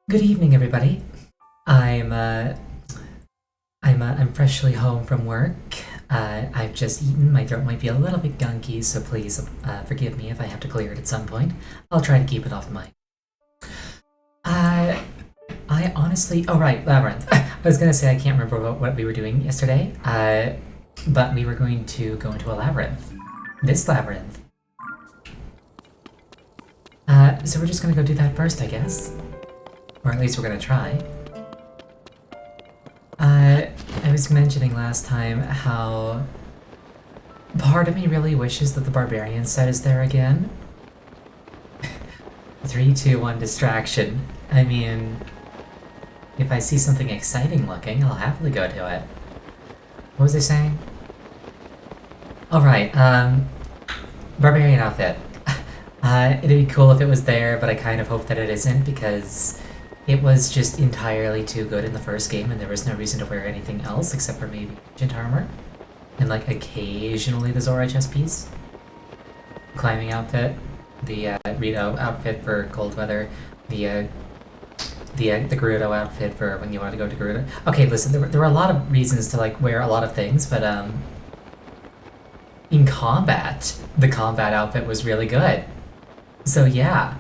Good evening, everybody. I'm uh, I'm freshly home from work. I've just eaten. My throat might be a little bit gunky, so please forgive me if I have to clear it at some point. I'll try to keep it off the mic. Uh, I honestly, oh right, labyrinth. I was gonna say I can't remember what we were doing yesterday. But we were going to go into a labyrinth. This labyrinth. So we're just gonna go do that first, I guess. Or at least we're gonna try. I was mentioning last time how part of me really wishes that the barbarian set is there again. 3, 2, 1 distraction. I mean, if I see something exciting looking, I'll happily go to it. What was I saying? Alright, barbarian outfit. It'd be cool if it was there, but I kind of hope that it isn't because it was just entirely too good in the first game and there was no reason to wear anything else except for maybe ancient armor. And like occasionally the Zora chest piece. Climbing outfit. The Rito outfit for cold weather. The Gerudo outfit for when you want to go to Gerudo. Okay, listen, there were a lot of reasons to like wear a lot of things, but in combat, the combat outfit was really good. So yeah.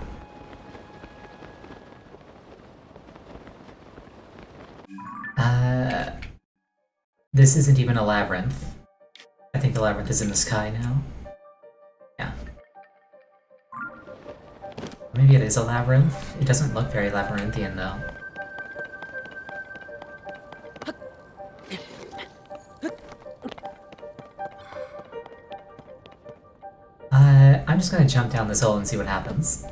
This isn't even a labyrinth. I think the labyrinth is in the sky now. Yeah. Maybe it is a labyrinth. It doesn't look very labyrinthian though. I'm just gonna jump down this hole and see what happens.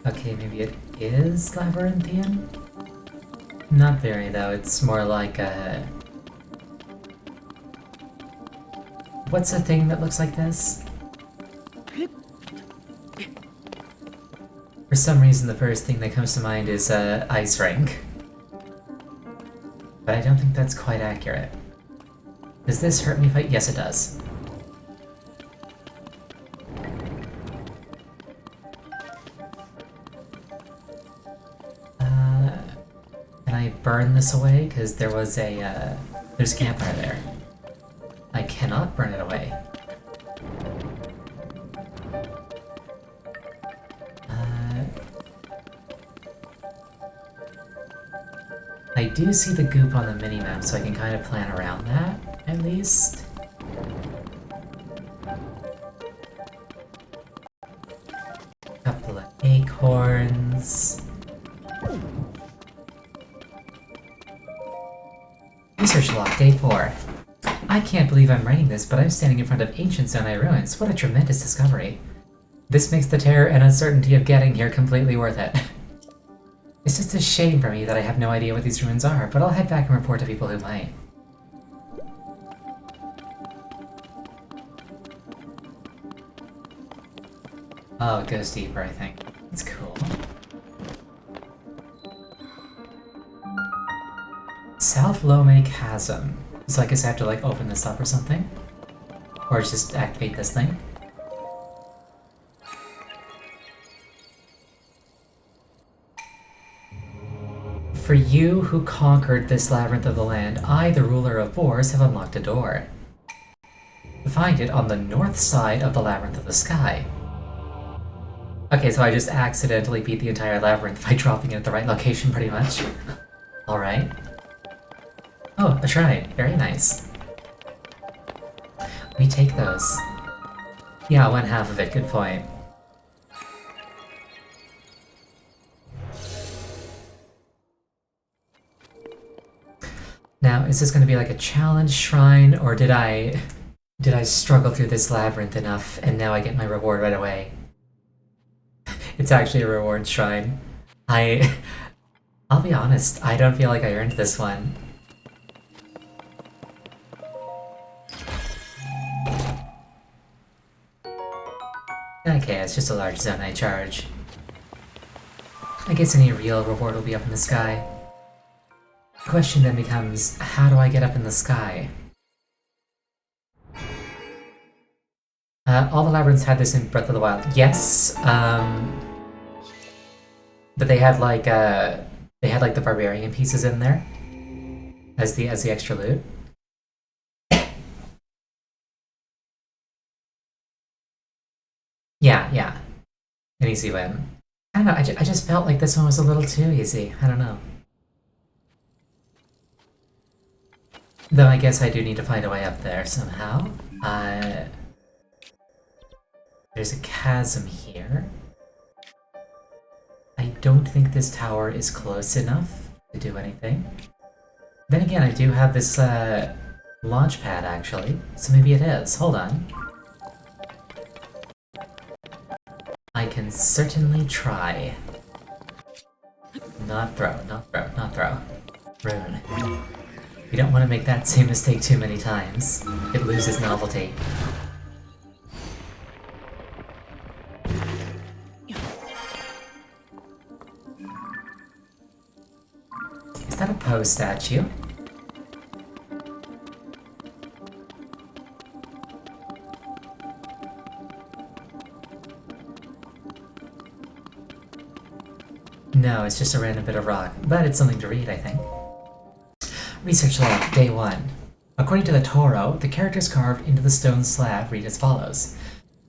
Okay, maybe it is labyrinthian? Not very though, it's more like a... What's a thing that looks like this? For some reason the first thing that comes to mind is ice rink. But I don't think that's quite accurate. Does this hurt me if I... Yes, it does. Can I burn this away? Because there was a... there's a campfire there. I cannot burn it away. I do see the goop on the minimap, so I can kind of plan around that, at least. Couple of acorns. Research log, day 4. I can't believe I'm writing this, but I'm standing in front of ancient Zonai ruins. What a tremendous discovery. This makes the terror and uncertainty of getting here completely worth it. It's just a shame for me that I have no idea what these ruins are, but I'll head back and report to people who might. Oh, it goes deeper, I think. That's cool. South Lome Chasm. So I guess I have to like open this up or something? Or just activate this thing? For you who conquered this labyrinth of the land, I, the ruler of Boars, have unlocked a door. Find it on the north side of the labyrinth of the sky. Okay, so I just accidentally beat the entire labyrinth by dropping it at the right location, pretty much. Alright. Oh, a shrine. Very nice. We take those. Yeah, one half of it, good point. Now, is this going to be like a challenge shrine, or did I struggle through this labyrinth enough and now I get my reward right away? It's actually a reward shrine. I'll be honest, I don't feel like I earned this one. Okay, it's just a large Zonai charge. I guess any real reward will be up in the sky. The question then becomes, how do I get up in the sky? All the labyrinths had this in Breath of the Wild. Yes, but they had like the barbarian pieces in there as the extra loot. Yeah, an easy win. I don't know. I just felt like this one was a little too easy. I don't know. Though I guess I do need to find a way up there somehow. There's a chasm here. I don't think this tower is close enough to do anything. Then again, I do have this launch pad actually, so maybe it is. Hold on. I can certainly try. Not throw, not throw, not throw. Rune. You don't want to make that same mistake too many times. It loses novelty. Is that a Poe statue? No, it's just a random bit of rock, but it's something to read, I think. Research log, day 1. According to the Toro, the characters carved into the stone slab read as follows.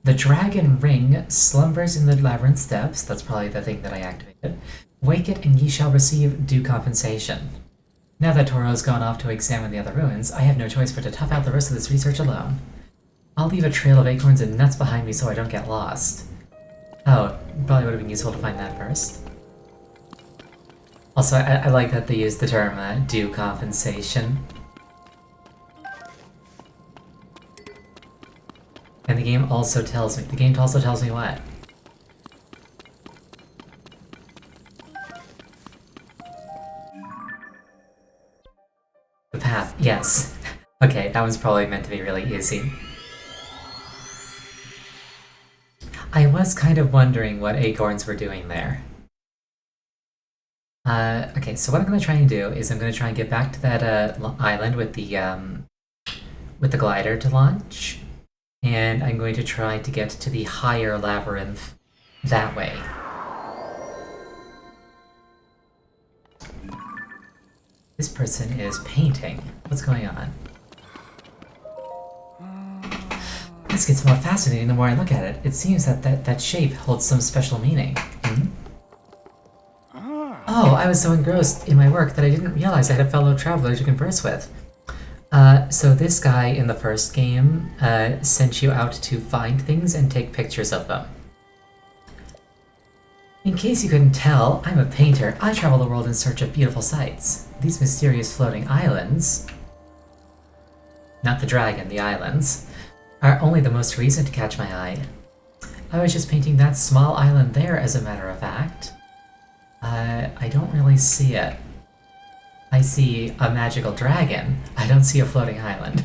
The dragon ring slumbers in the labyrinth depths, that's probably the thing that I activated. Wake it and ye shall receive due compensation. Now that Toro's gone off to examine the other ruins, I have no choice but to tough out the rest of this research alone. I'll leave a trail of acorns and nuts behind me so I don't get lost. Oh, probably would have been useful to find that first. Also, I like that they use the term due compensation. And the game also tells me what? The path, yes. Okay, that was probably meant to be really easy. I was kind of wondering what acorns were doing there. Okay, so what I'm gonna try and do is I'm gonna try and get back to that island with the glider to launch, and I'm going to try to get to the higher labyrinth that way. This person is painting. What's going on? This gets more fascinating the more I look at it. It seems that shape holds some special meaning. Hmm? Oh, I was so engrossed in my work that I didn't realize I had a fellow traveler to converse with. So this guy in the first game sent you out to find things and take pictures of them. In case you couldn't tell, I'm a painter. I travel the world in search of beautiful sights. These mysterious floating islands, not the dragon, the islands, are only the most recent to catch my eye. I was just painting that small island there, as a matter of fact. I don't really see it. I see a magical dragon. I don't see a floating island.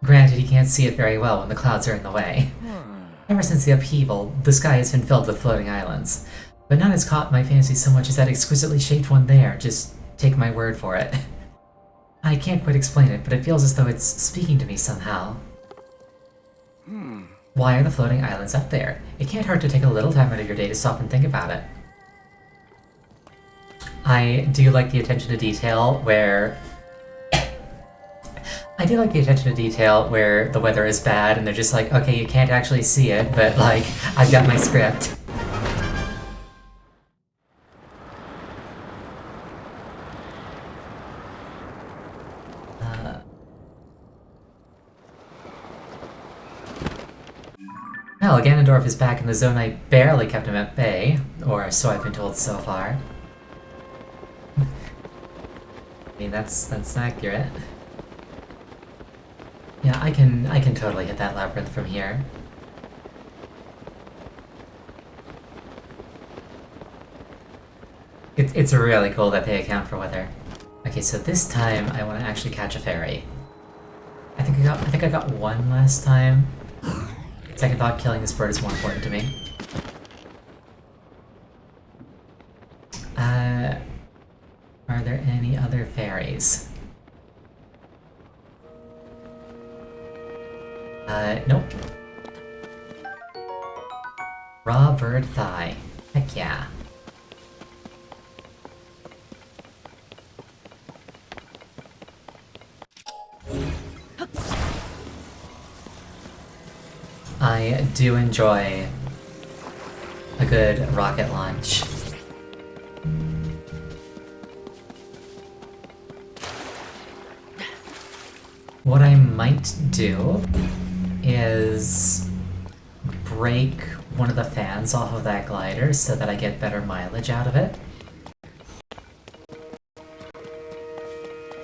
Granted, he can't see it very well when the clouds are in the way. Ever since the upheaval, the sky has been filled with floating islands. But none has caught my fancy so much as that exquisitely shaped one there. Just take my word for it. I can't quite explain it, but it feels as though it's speaking to me somehow. Why are the floating islands up there? It can't hurt to take a little time out of your day to stop and think about it. I do like the attention to detail where... I do like the attention to detail where the weather is bad and they're just like, okay, you can't actually see it, but like, I've got my script. Well, Ganondorf is back in the zone I barely kept him at bay, or so I've been told so far. I mean, that's accurate. Yeah, I can totally hit that labyrinth from here. It's really cool that they account for weather. Okay, so this time I want to actually catch a fairy. I think I got one last time. Second thought, killing this bird is more important to me. there any other fairies? Nope. Raw bird thigh. Heck yeah. I do enjoy a good rocket launch. What I might do is break one of the fans off of that glider so that I get better mileage out of it.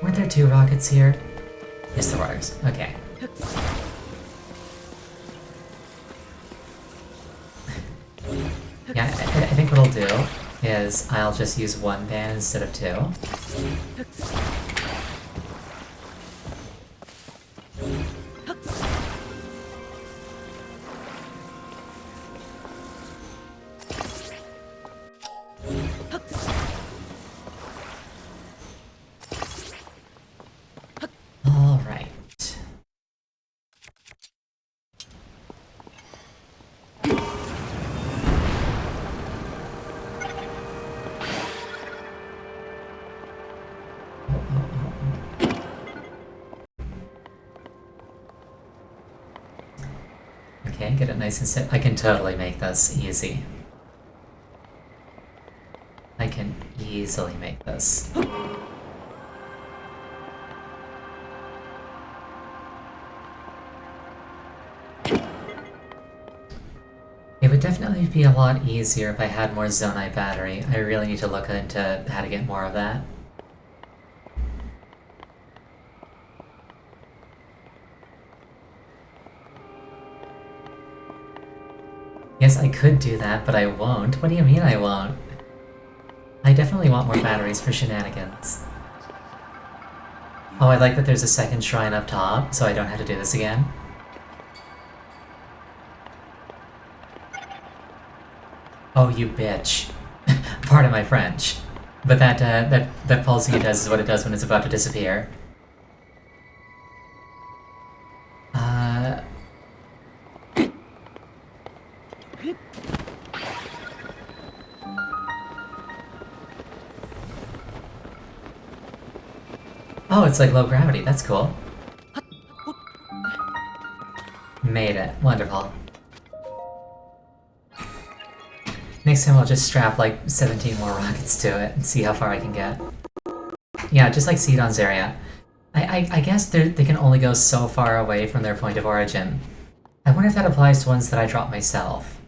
Weren't there 2 rockets here? Yes, there was. Okay. Yeah, I think what I'll do is I'll just use 1 fan instead of 2. Alright. Okay, get it nice and set. I can totally make this easy. I can easily make this. It would definitely be a lot easier if I had more Zonai battery. I really need to look into how to get more of that. Yes, I could do that, but I won't. What do you mean I won't? I definitely want more batteries for shenanigans. Oh, I like that there's a second shrine up top, so I don't have to do this again. Oh, you bitch. Pardon my French. But that pulsing it does is what it does when it's about to disappear. Oh, it's like low gravity. That's cool. Made it. Wonderful. Next time I'll just strap like 17 more rockets to it and see how far I can get. Yeah, just like Sidon's area. I guess they can only go so far away from their point of origin. I wonder if that applies to ones that I drop myself.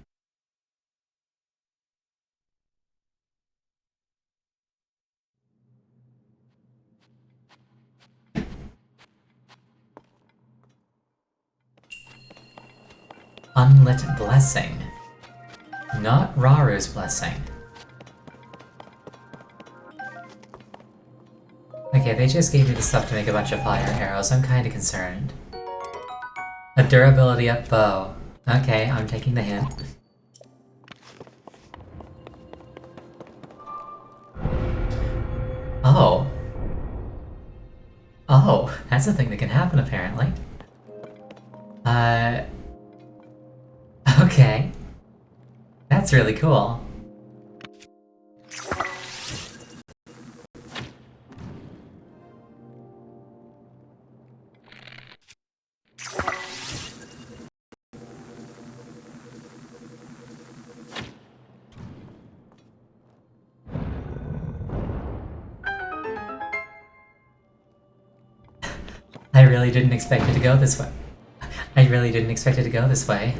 Unlit Blessing. Not Raru's Blessing. Okay, they just gave me the stuff to make a bunch of fire arrows. I'm kinda concerned. A durability up bow. Okay, I'm taking the hint. Oh. Oh, that's a thing that can happen apparently. Okay. That's really cool. I really didn't expect it to go this way. I really didn't expect it to go this way.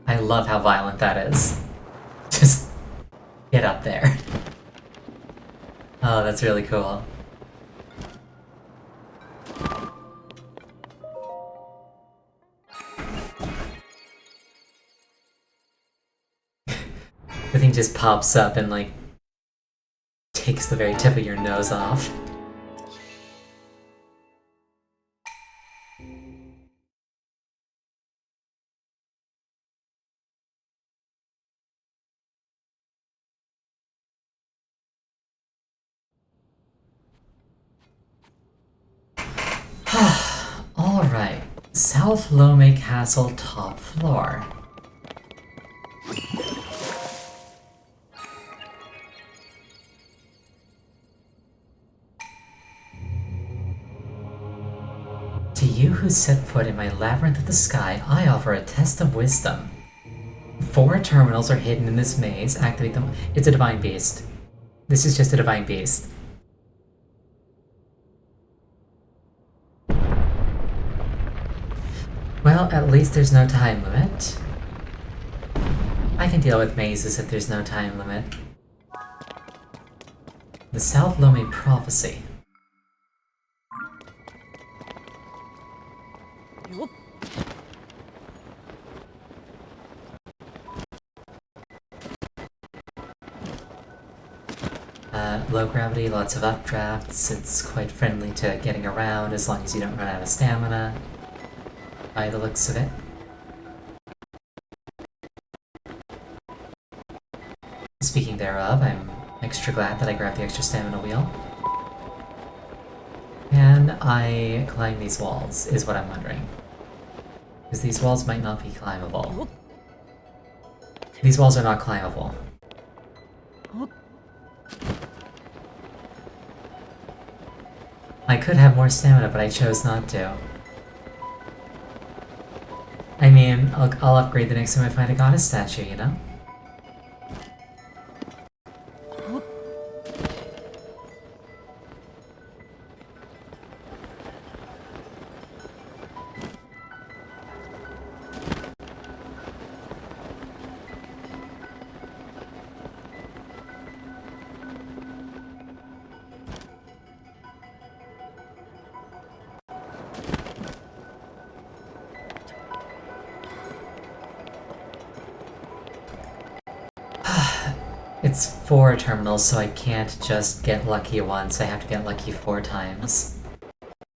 I love how violent that is. Just get up there. Oh, that's really cool. The thing just pops up and like takes the very tip of your nose off. South Lome Castle top floor. To you who set foot in my labyrinth of the sky, I offer a test of wisdom. 4 terminals are hidden in this maze. Activate them. It's a divine beast. This is just a divine beast. Well, at least there's no time limit. I can deal with mazes if there's no time limit. The South Lome Prophecy. Low gravity, lots of updrafts. It's quite friendly to getting around as long as you don't run out of stamina, by the looks of it. Speaking thereof, I'm extra glad that I grabbed the extra stamina wheel. Can I climb these walls, is what I'm wondering. Because these walls might not be climbable. These walls are not climbable. I could have more stamina, but I chose not to. I mean, I'll upgrade the next time I find a goddess statue, you know? It's 4 terminals, so I can't just get lucky once, I have to get lucky 4 times.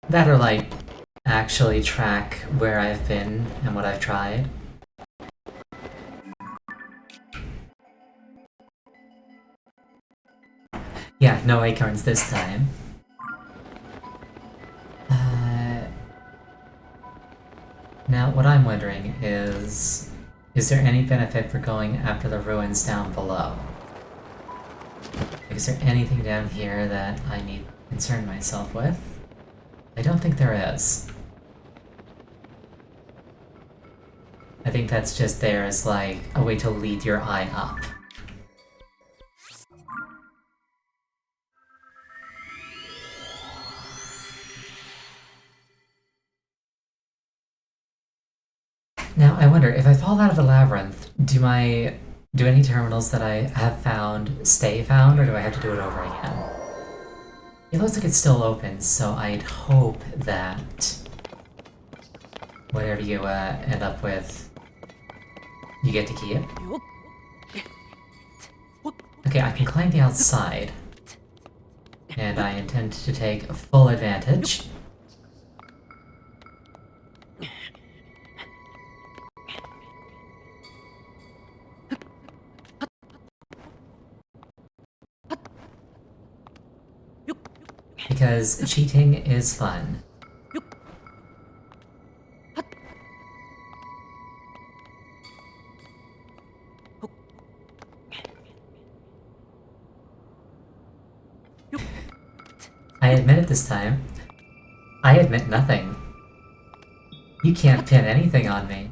That or, like, actually track where I've been and what I've tried. Yeah, no acorns this time. Now, what I'm wondering is there any benefit for going after the ruins down below? Is there anything down here that I need to concern myself with? I don't think there is. I think that's just there as like a way to lead your eye up. Now, I wonder, if I fall out of the labyrinth, do any terminals that I have found stay found, or do I have to do it over again? It looks like it's still open, so I'd hope that whatever you end up with, you get to keep. Okay, I can climb the outside, and I intend to take full advantage. Because cheating is fun. I admit it this time. I admit nothing. You can't pin anything on me.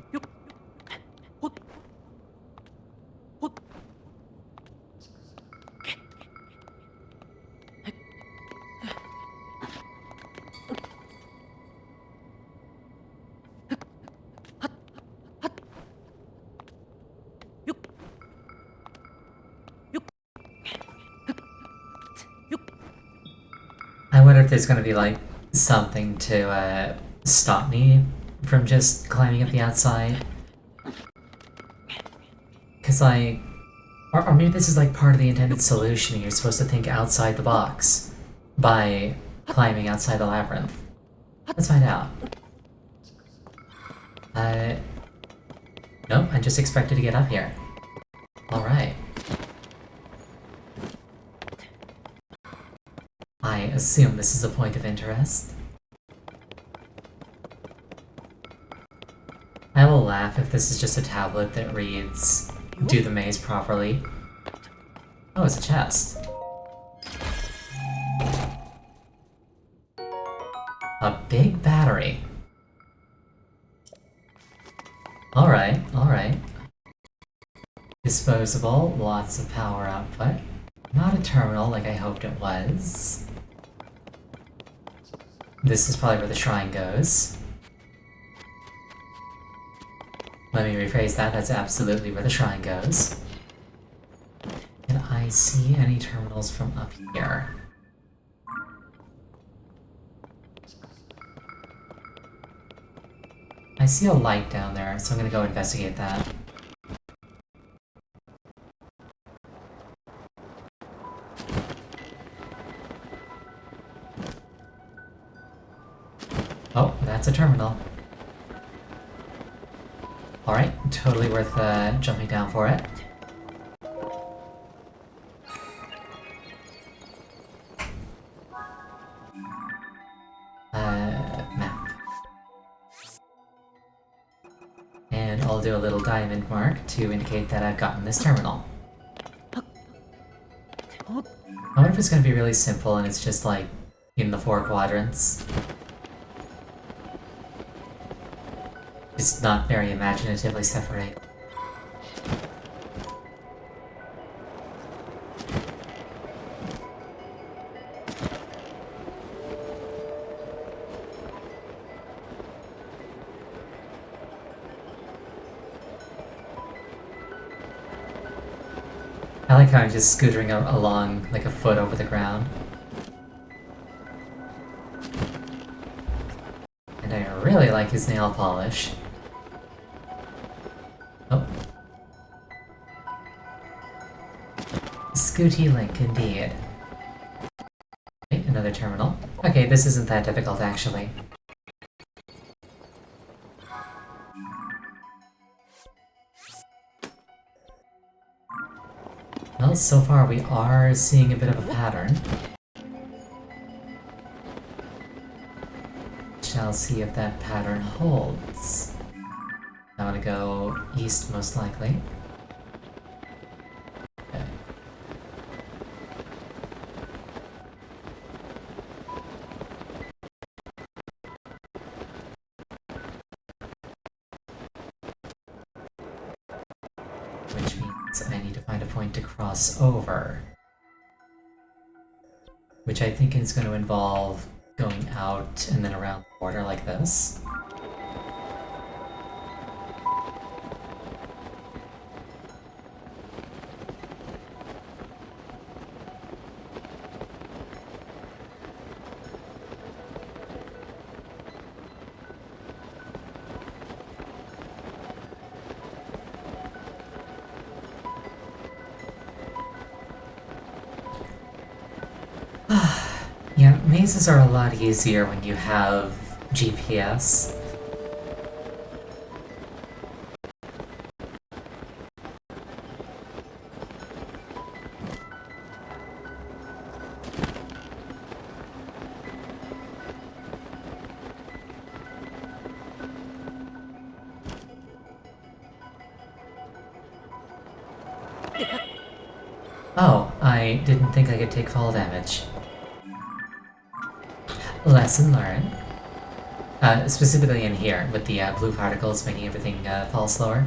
I wonder if there's gonna be like something to stop me from just climbing up the outside. Cause like, or maybe this is like part of the intended solution. You're supposed to think outside the box by climbing outside the labyrinth. Let's find out. Nope, I just expected to get up here. Alright. I assume this is a point of interest. I will laugh if this is just a tablet that reads, "Do the maze properly." Oh, it's a chest. A big battery. Alright, alright. Disposable, lots of power output. Not a terminal like I hoped it was. This is probably where the shrine goes. Let me rephrase that, that's absolutely where the shrine goes. Can I see any terminals from up here? I see a light down there, so I'm gonna go investigate that. Oh, that's a terminal. Alright, totally worth jumping down for it. Map. And I'll do a little diamond mark to indicate that I've gotten this terminal. I wonder if it's gonna be really simple and it's just like in the 4 quadrants. It's not very imaginatively separated. I like how I'm just scootering along like a foot over the ground. And I really like his nail polish. Oh. Scooty Link, indeed. Okay, another terminal. Okay, this isn't that difficult, actually. Well, so far we are seeing a bit of a pattern. Shall see if that pattern holds. I'm gonna go east, most likely. Okay. Which means I need to find a point to cross over. Which I think is going to involve going out and then around the border like this. Yeah, mazes are a lot easier when you have GPS. Oh, I didn't think I could take fall damage. Lesson learned. Specifically in here, with the blue particles making everything fall slower.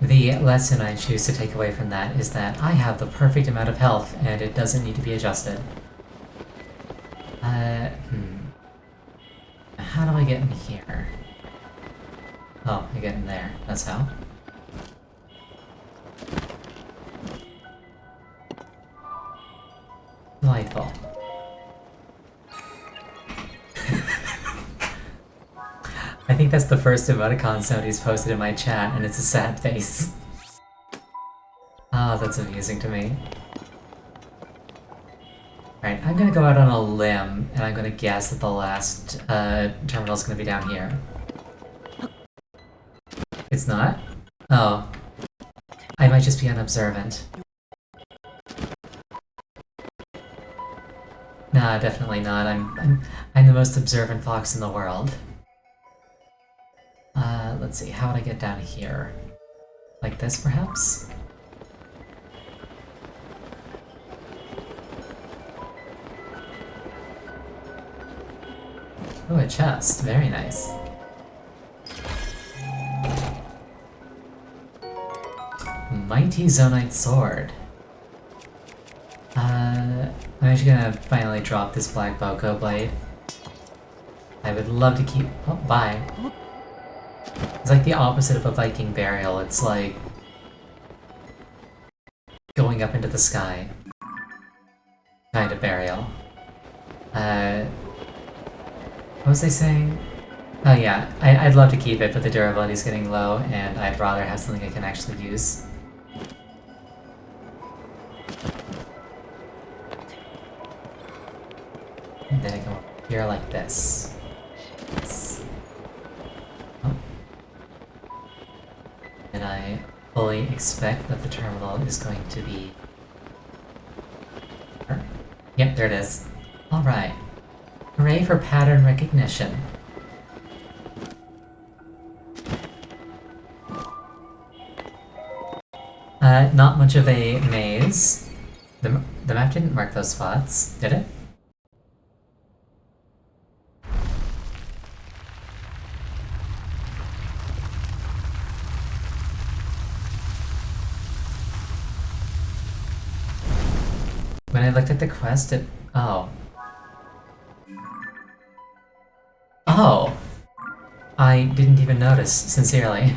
The lesson I choose to take away from that is that I have the perfect amount of health and it doesn't need to be adjusted. How do I get in here? Oh, I get in there. That's how. Delightful. I think that's the first emoticon somebody's posted in my chat, and it's a sad face. Ah, that's amusing to me. Alright, I'm gonna go out on a limb, and I'm gonna guess that the last terminal's gonna be down here. It's not? Oh. I might just be unobservant. Nah, definitely not. I'm the most observant fox in the world. Let's see, how would I get down here? Like this, perhaps? Oh, a chest. Very nice. Mighty Zonite Sword. I'm actually gonna finally drop this Black Boko Blade. I would love to keep... Oh, bye. It's like the opposite of a Viking burial. It's like... going up into the sky. Kind of burial. What was I saying? Oh yeah, I'd love to keep it, but the durability's getting low, and I'd rather have something I can actually use. And then I go here like this. Oh. And I fully expect that the terminal is going to be... Yep, there it is. Alright. Hooray for pattern recognition. Not much of a maze. The map didn't mark those spots, did it? When I looked at the quest, it... Oh. Oh! I didn't even notice, sincerely.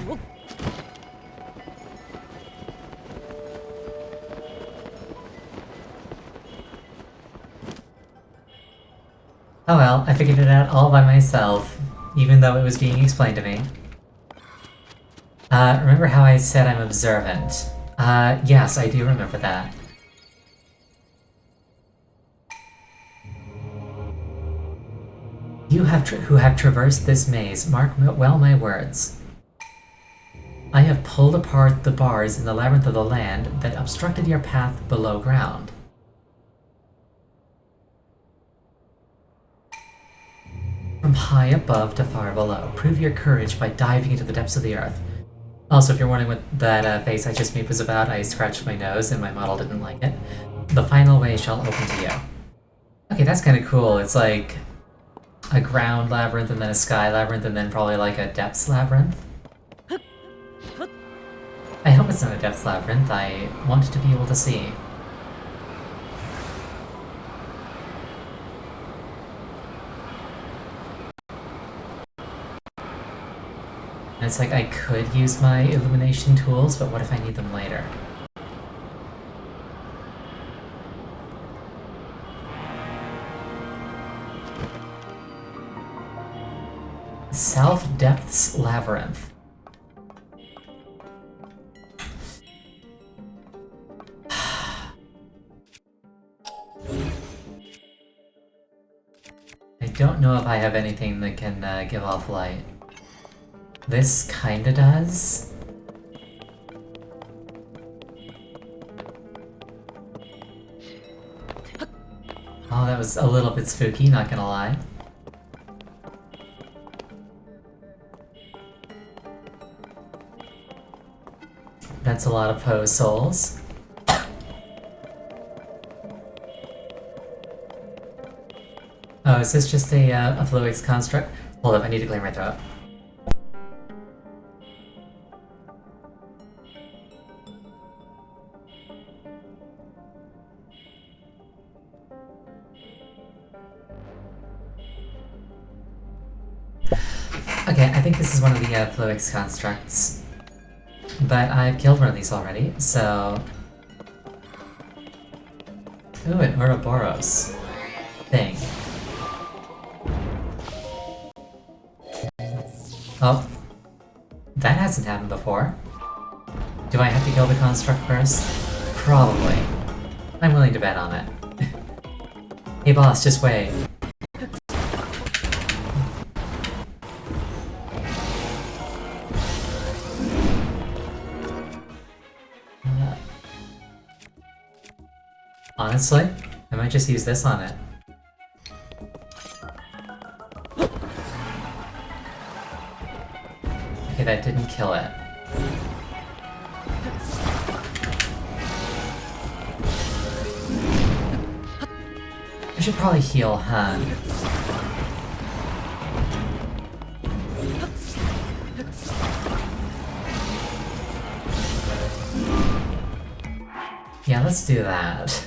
Oh well, I figured it out all by myself, even though it was being explained to me. Remember how I said I'm observant? Yes, I do remember that. You who have traversed this maze, mark well my words. I have pulled apart the bars in the labyrinth of the land that obstructed your path below ground. From high above to far below, prove your courage by diving into the depths of the earth. Also, if you're wondering what that face I just made was about, I scratched my nose and my model didn't like it. The final way shall open to you. Okay, that's kind of cool. It's like a ground labyrinth and then a sky labyrinth and then probably like a depths labyrinth. I hope it's not a depths labyrinth. I wanted to be able to see. And it's like I could use my illumination tools, but what if I need them later? South Depths Labyrinth. I don't know if I have anything that can give off light. This kinda does. Oh, that was a little bit spooky, not gonna lie. That's a lot of Poe souls. Oh, is this just a Fluix construct? Hold up, I need to clear my throat. Okay, I think this is one of the Fluix constructs. But I've killed one of these already, so... Ooh, an Ouroboros thing. Oh. That hasn't happened before. Do I have to kill the construct first? Probably. I'm willing to bet on it. Hey boss, just wait. honestly, I might just use this on it. Okay, that didn't kill it. I should probably heal, huh? Yeah, let's do that.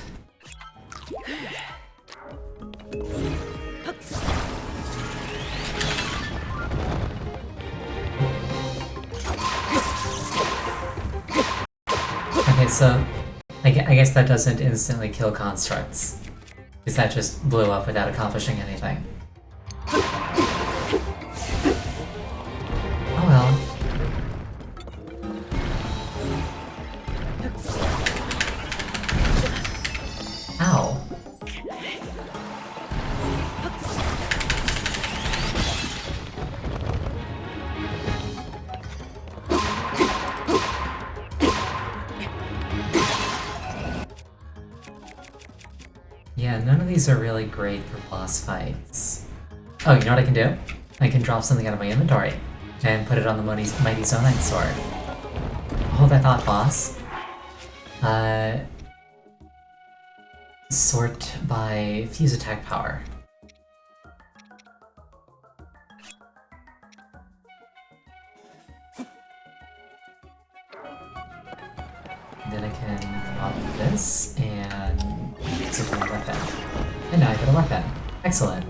Okay, so I guess that doesn't instantly kill constructs. Because that just blew up without accomplishing anything. Oh well. Ow. Yeah, none of these are really great for boss fights. Oh, you know what I can do? I can drop something out of my inventory and put it on the Mighty Zonite sword. Hold that thought, boss. Sort by fuse attack power. Then I can drop this and super weapon. And now I got a weapon. Excellent.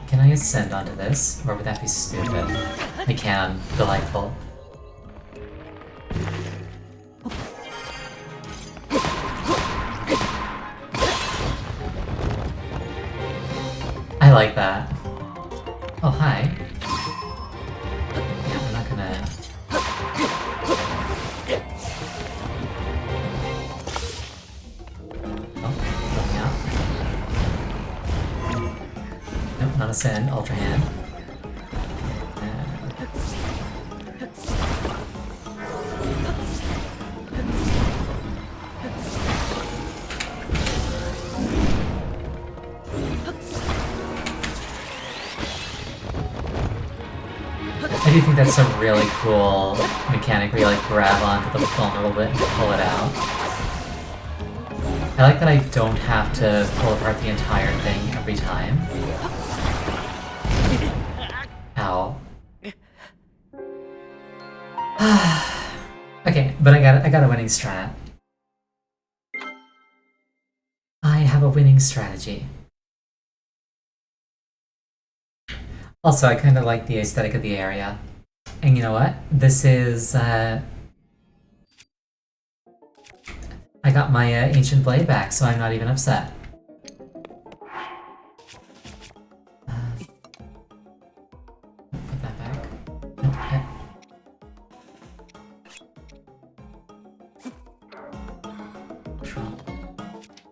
Can I ascend onto this? Or would that be stupid? I can. Delightful. I like that. Oh, hi. Yeah, I'm not gonna... Oh, coming out. Nope, not ascend. Ultra hand. I do think that's a really cool mechanic where you like grab onto the vulnerable bit and pull it out. I like that I don't have to pull apart the entire thing every time. Ow. Okay, but I got a winning strat. I have a winning strategy. Also, I kind of like the aesthetic of the area. And you know what? This is, I got my ancient blade back, so I'm not even upset. Put that back. Nope. Drop.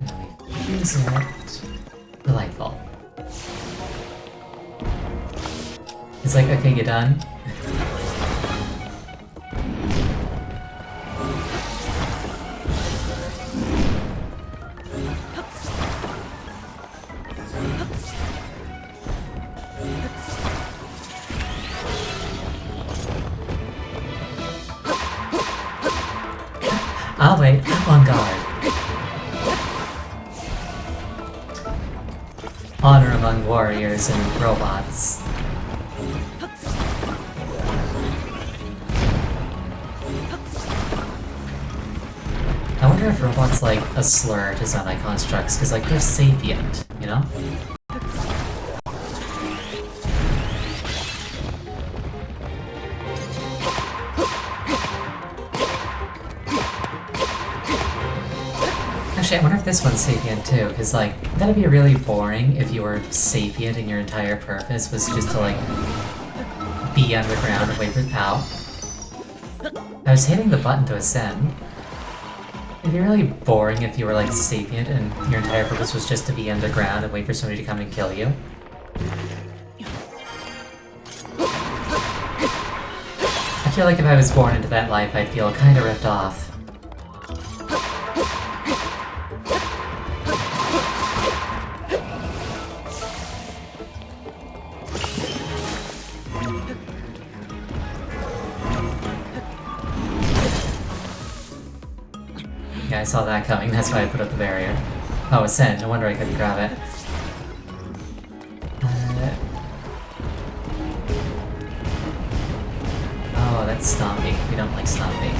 And then we fuse it. Delightful. It's like, okay, you done? I'll wait, on guard. Honor among warriors and robots. I wonder if robots like a slur to Zonite constructs, because like they're sapient, you know? Actually, I wonder if this one's sapient too, because like, that'd be really boring if you were sapient and your entire purpose was just to like, be underground and wait for- ow. I was hitting the button to ascend. It'd be really boring if you were like sapient and your entire purpose was just to be underground and wait for somebody to come and kill you. feel like if I was born into that life, I'd feel kinda ripped off. Yeah, I saw that coming, that's why I put up the barrier. Oh, Ascend, no wonder I couldn't grab it. Oh, that's Stompy. We don't like Stompy.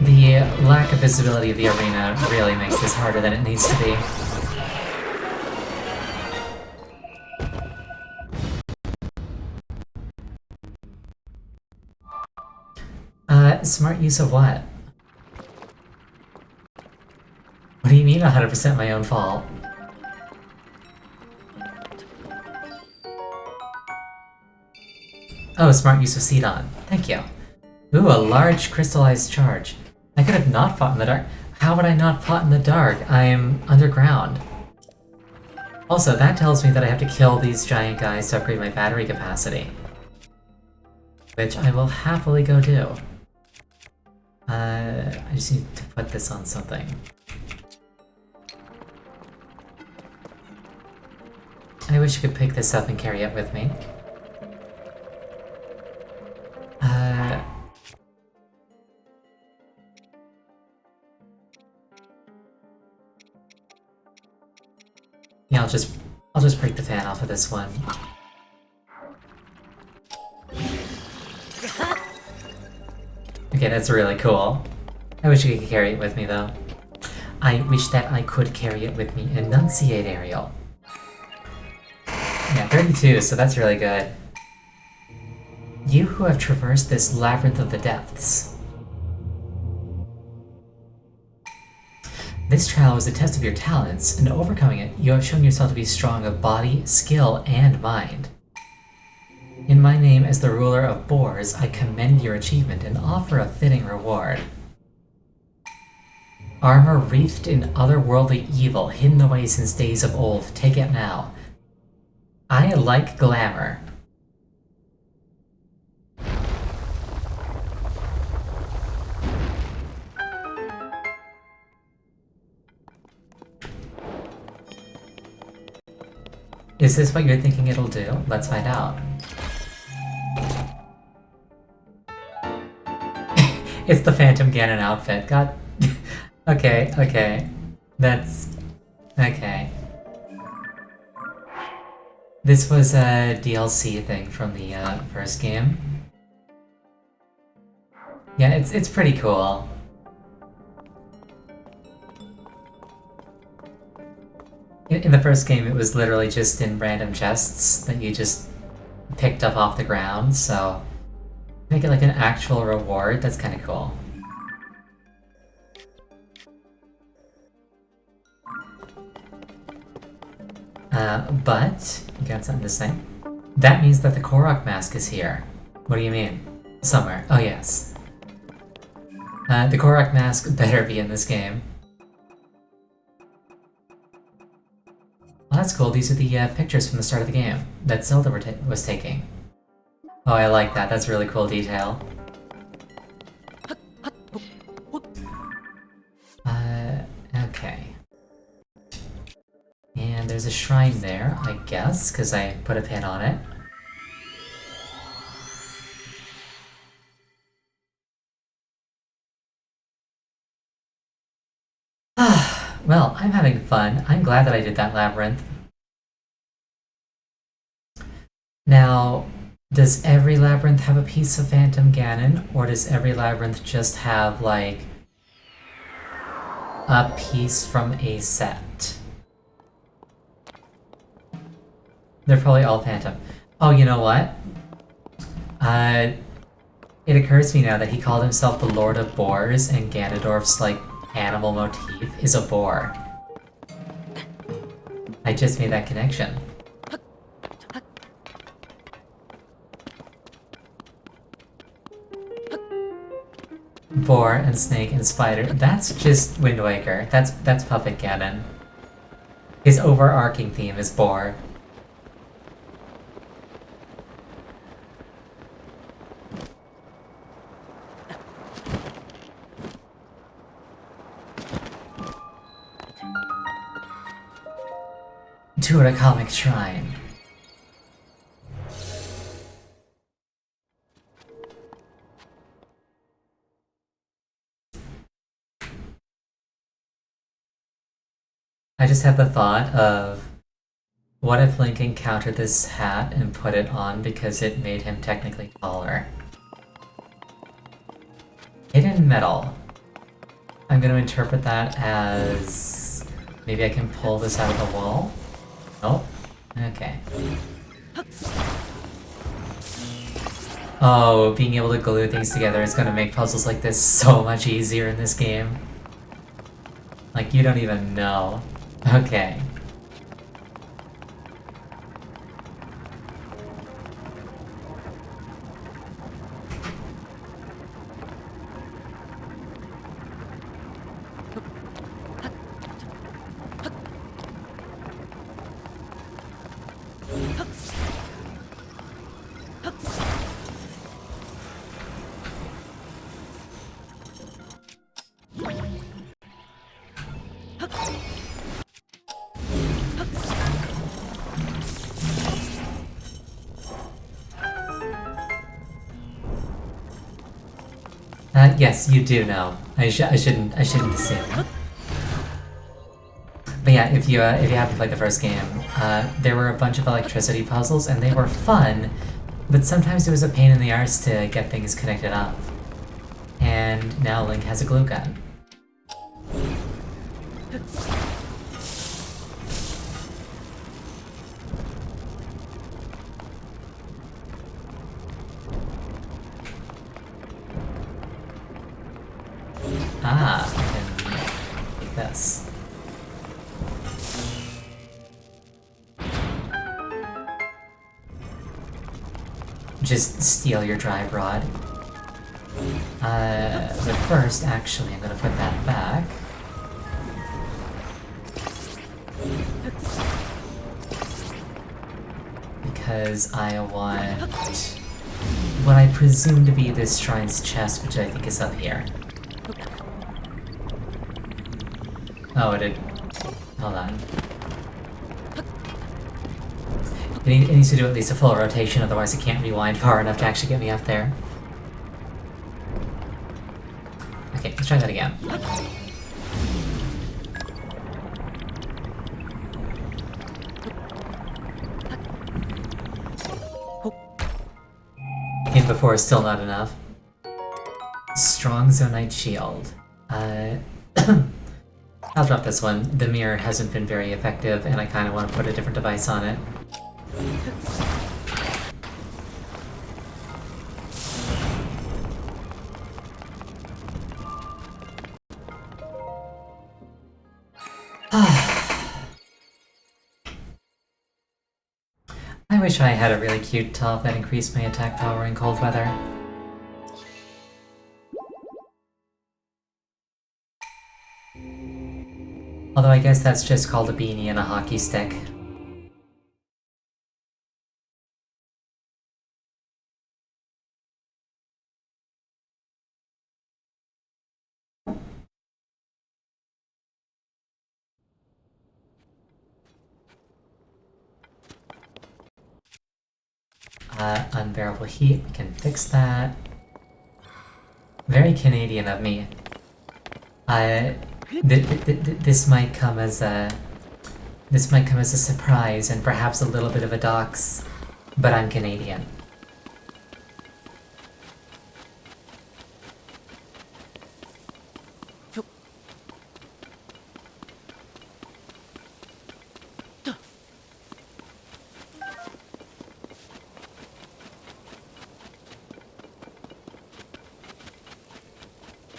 The lack of visibility of the arena really makes this harder than it needs to be. Smart use of what? What do you mean 100% my own fault? Oh, smart use of Sidon. Thank you. Ooh, a large crystallized charge. I could have not fought in the dark. How would I not fought in the dark? I am underground. Also, that tells me that I have to kill these giant guys to upgrade my battery capacity. Which I will happily go do. I just need to put this on something. I wish I could pick this up and carry it with me. Yeah, I'll just break the fan off of this one. Okay, that's really cool. I wish I could carry it with me, though. I wish that I could carry it with me. Enunciate, Ariel. Yeah, 32, so that's really good. You who have traversed this labyrinth of the depths. This trial was a test of your talents, and overcoming it, you have shown yourself to be strong of body, skill, and mind. In my name as the ruler of boars, I commend your achievement and offer a fitting reward. Armor wreathed in otherworldly evil, hidden away since days of old. Take it now. I like glamour. Is this what you're thinking it'll do? Let's find out. It's the Phantom Ganon outfit. God. Okay, okay. That's... okay. This was a DLC thing from the first game. Yeah, it's pretty cool. In the first game, it was literally just in random chests that you just picked up off the ground, so... make it like an actual reward, that's kinda cool. But, you got something to say? That means that the Korok mask is here. What do you mean? Somewhere. Oh yes. The Korok mask better be in this game. Well, that's cool, these are the pictures from the start of the game that Zelda was taking. Oh, I like that. That's really cool detail. Okay. And there's a shrine there, I guess, because I put a pin on it. Well, I'm having fun. I'm glad that I did that labyrinth. Now... does every labyrinth have a piece of Phantom Ganon, or does every labyrinth just have, like, a piece from a set? They're probably all Phantom. Oh, you know what? It occurs to me now that he called himself the Lord of Boars, and Ganondorf's, like, animal motif is a boar. I just made that connection. Boar and snake and spider. That's just Wind Waker. That's Puppet Ganon. His overarching theme is boar. To a comic shrine. I just had the thought of, what if Link encountered this hat and put it on because it made him technically taller? Hidden metal. I'm gonna interpret that as... maybe I can pull this out of the wall? Oh, okay. Oh, being able to glue things together is gonna make puzzles like this so much easier in this game. Like, you don't even know. Okay. Yes, you do know. I shouldn't assume. But yeah, if you haven't played the first game, there were a bunch of electricity puzzles, and they were fun, but sometimes it was a pain in the arse to get things connected up. And now Link has a glue gun. Ah, I can take this. Just steal your drive rod. But first, actually, I'm gonna put that back. Because I want what I presume to be this shrine's chest, which I think is up here. Oh, it did. Hold on. It needs to do at least a full rotation, otherwise it can't rewind far enough to actually get me up there. Okay, let's try that again. Hit before is still not enough. Strong Zonite Shield. I'll drop this one. The mirror hasn't been very effective, and I kind of want to put a different device on it. I wish I had a really cute top that increased my attack power in cold weather. Although I guess that's just called a beanie and a hockey stick. Unbearable heat, we can fix that. Very Canadian of me. This might come as a... This might come as a surprise and perhaps a little bit of a dox, but I'm Canadian.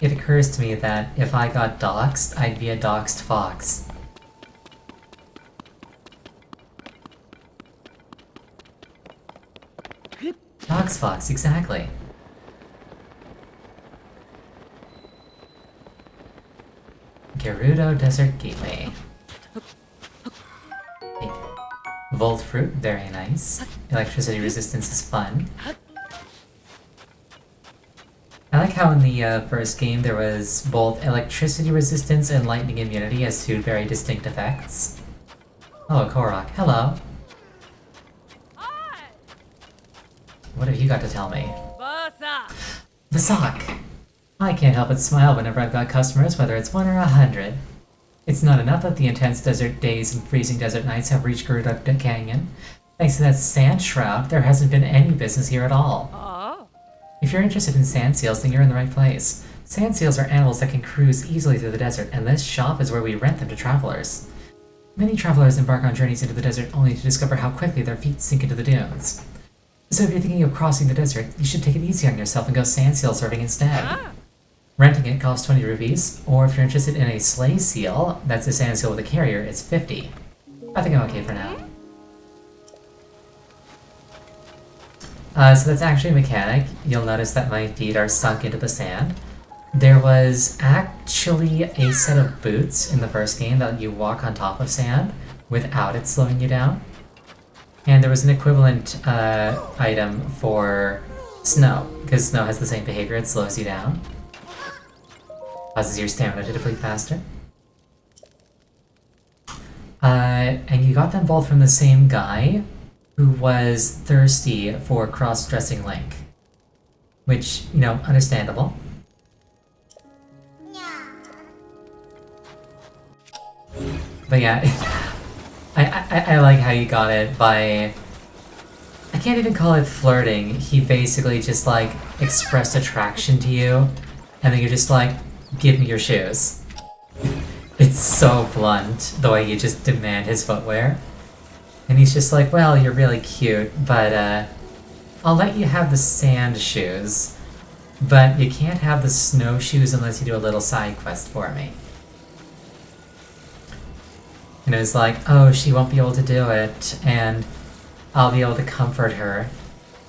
it occurs to me that if I got doxxed, I'd be a doxxed fox. Dox fox, exactly. Gerudo Desert Gateway. Volt Fruit, very nice. Electricity resistance is fun. I like how in the first game there was both electricity resistance and lightning immunity as two very distinct effects. Oh, Korok, hello. What have you got to tell me? Vasak! I can't help but smile whenever I've got customers, whether it's 1 or 100. It's not enough that the intense desert days and freezing desert nights have reached Gerudo Canyon. Thanks to that sand shroud, there hasn't been any business here at all. If you're interested in sand seals, then you're in the right place. Sand seals are animals that can cruise easily through the desert, and this shop is where we rent them to travelers. Many travelers embark on journeys into the desert only to discover how quickly their feet sink into the dunes. So if you're thinking of crossing the desert, you should take it easy on yourself and go sand seal surfing instead. Renting it costs 20 rupees, or if you're interested in a sleigh seal, that's a sand seal with a carrier, it's 50. I think I'm okay for now. So that's actually a mechanic. You'll notice that my feet are sunk into the sand. There was actually a set of boots in the first game that you walk on top of sand without it slowing you down. And there was an equivalent item for snow, because snow has the same behavior, it slows you down. Causes your stamina to deplete faster. And you got them both from the same guy, who was thirsty for cross-dressing Link. Which, you know, understandable. But yeah, I like how you got it by... I can't even call it flirting. He basically just, like, expressed attraction to you, and then you're just like, give me your shoes. It's so blunt, the way you just demand his footwear. And he's just like, well, you're really cute, but I'll let you have the sand shoes, but you can't have the snowshoes unless you do a little side quest for me. And it was like, oh, she won't be able to do it, and I'll be able to comfort her.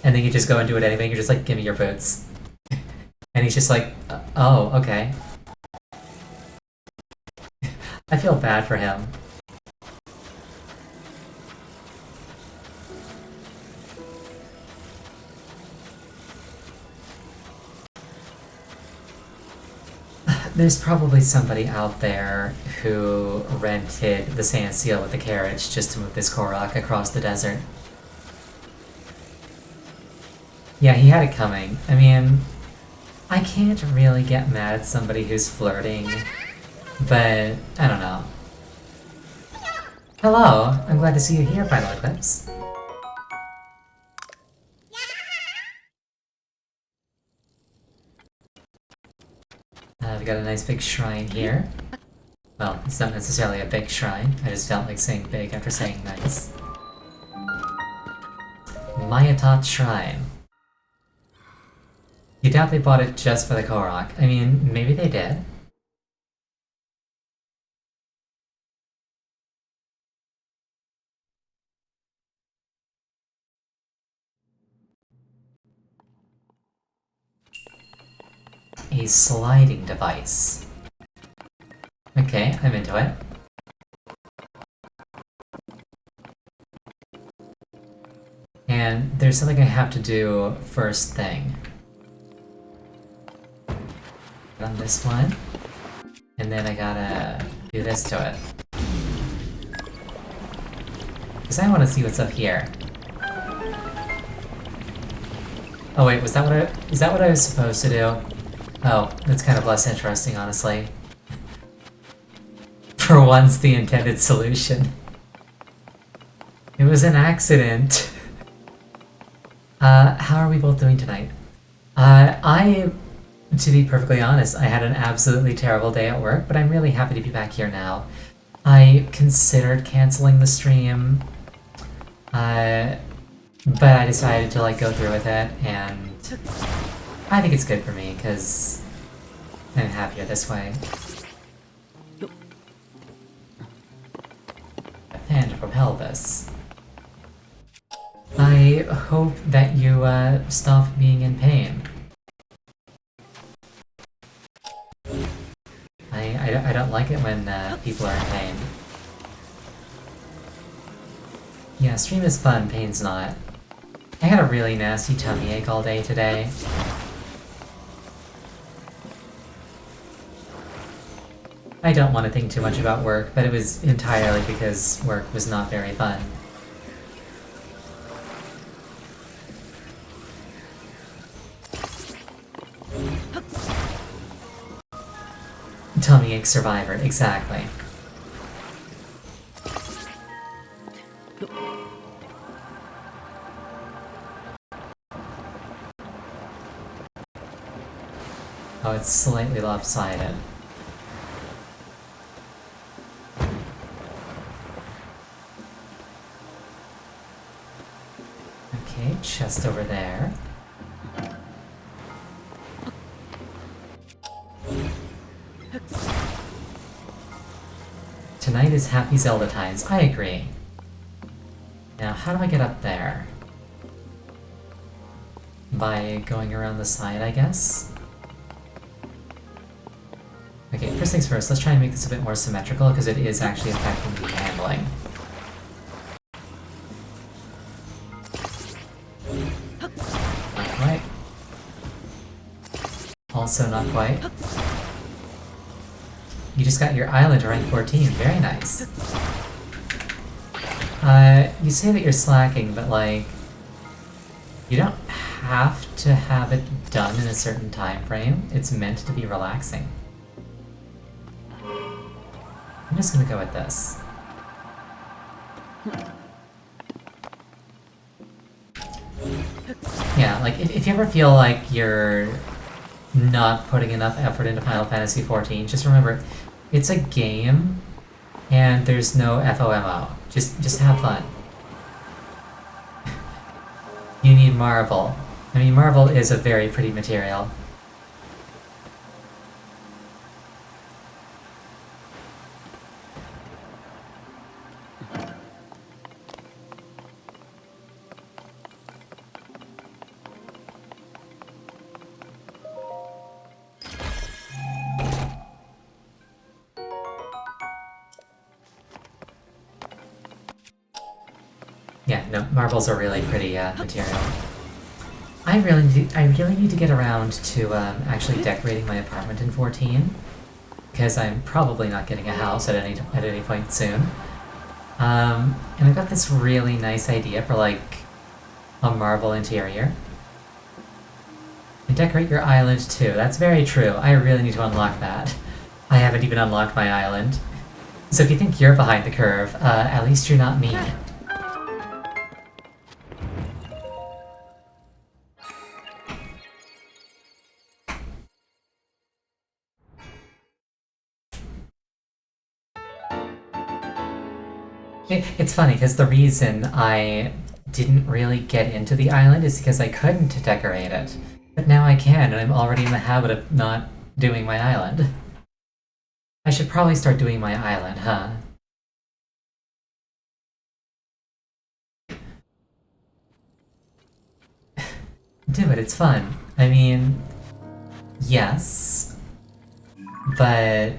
And then you just go and do it anyway, and you're just like, give me your boots. And he's just like, oh, okay. I feel bad for him. There's probably somebody out there who rented the sand seal with the carriage just to move this Korok across the desert. Yeah, he had it coming. I mean, I can't really get mad at somebody who's flirting, but I don't know. Hello, I'm glad to see you here, Final Eclipse. We've got a nice big shrine here. Well, it's not necessarily a big shrine. I just felt like saying big after saying nice. Mayatot Shrine. You doubt they bought it just for the Korok. I mean, maybe they did. A sliding device. Okay, I'm into it. And there's something I have to do first thing. On this one. And then I gotta do this to it. Because I want to see what's up here. Oh wait, is that what I was supposed to do? Oh, that's kind of less interesting, honestly. For once, the intended solution. It was an accident. How are we both doing tonight? To be perfectly honest, I had an absolutely terrible day at work, but I'm really happy to be back here now. I considered canceling the stream, but I decided to, like, go through with it, and I think it's good for me, because I'm happier this way. A fan to propel this. I hope that you stop being in pain. I don't like it when people are in pain. Yeah, stream is fun, pain's not. I had a really nasty tummy ache all day today. I don't want to think too much about work, but it was entirely because work was not very fun. Tummy ache survivor, exactly. Oh, it's slightly lopsided. Okay, chest over there. Tonight is Happy Zelda times. I agree. Now, how do I get up there? By going around the side, I guess? Okay, first things first, let's try and make this a bit more symmetrical, because it is actually affecting the handling. Not quite. Also not quite. You just got your island to rank 14, very nice. You say that you're slacking, but like... You don't have to have it done in a certain time frame. It's meant to be relaxing. I'm just gonna go with this. Yeah, like, if you ever feel like you're not putting enough effort into Final Fantasy XIV, just remember, it's a game, and there's no FOMO. Just have fun. You need marble. I mean, marble is a very pretty material. Yeah, no, marbles are really pretty material. I really need to get around to actually decorating my apartment in 14, because I'm probably not getting a house at any point soon. And I've got this really nice idea for like a marble interior. And decorate your island too. That's very true. I really need to unlock that. I haven't even unlocked my island. So if you think you're behind the curve, at least you're not me. It's funny, because the reason I didn't really get into the island is because I couldn't decorate it. But now I can, and I'm already in the habit of not doing my island. I should probably start doing my island, huh? Do it, it's fun. I mean, yes, but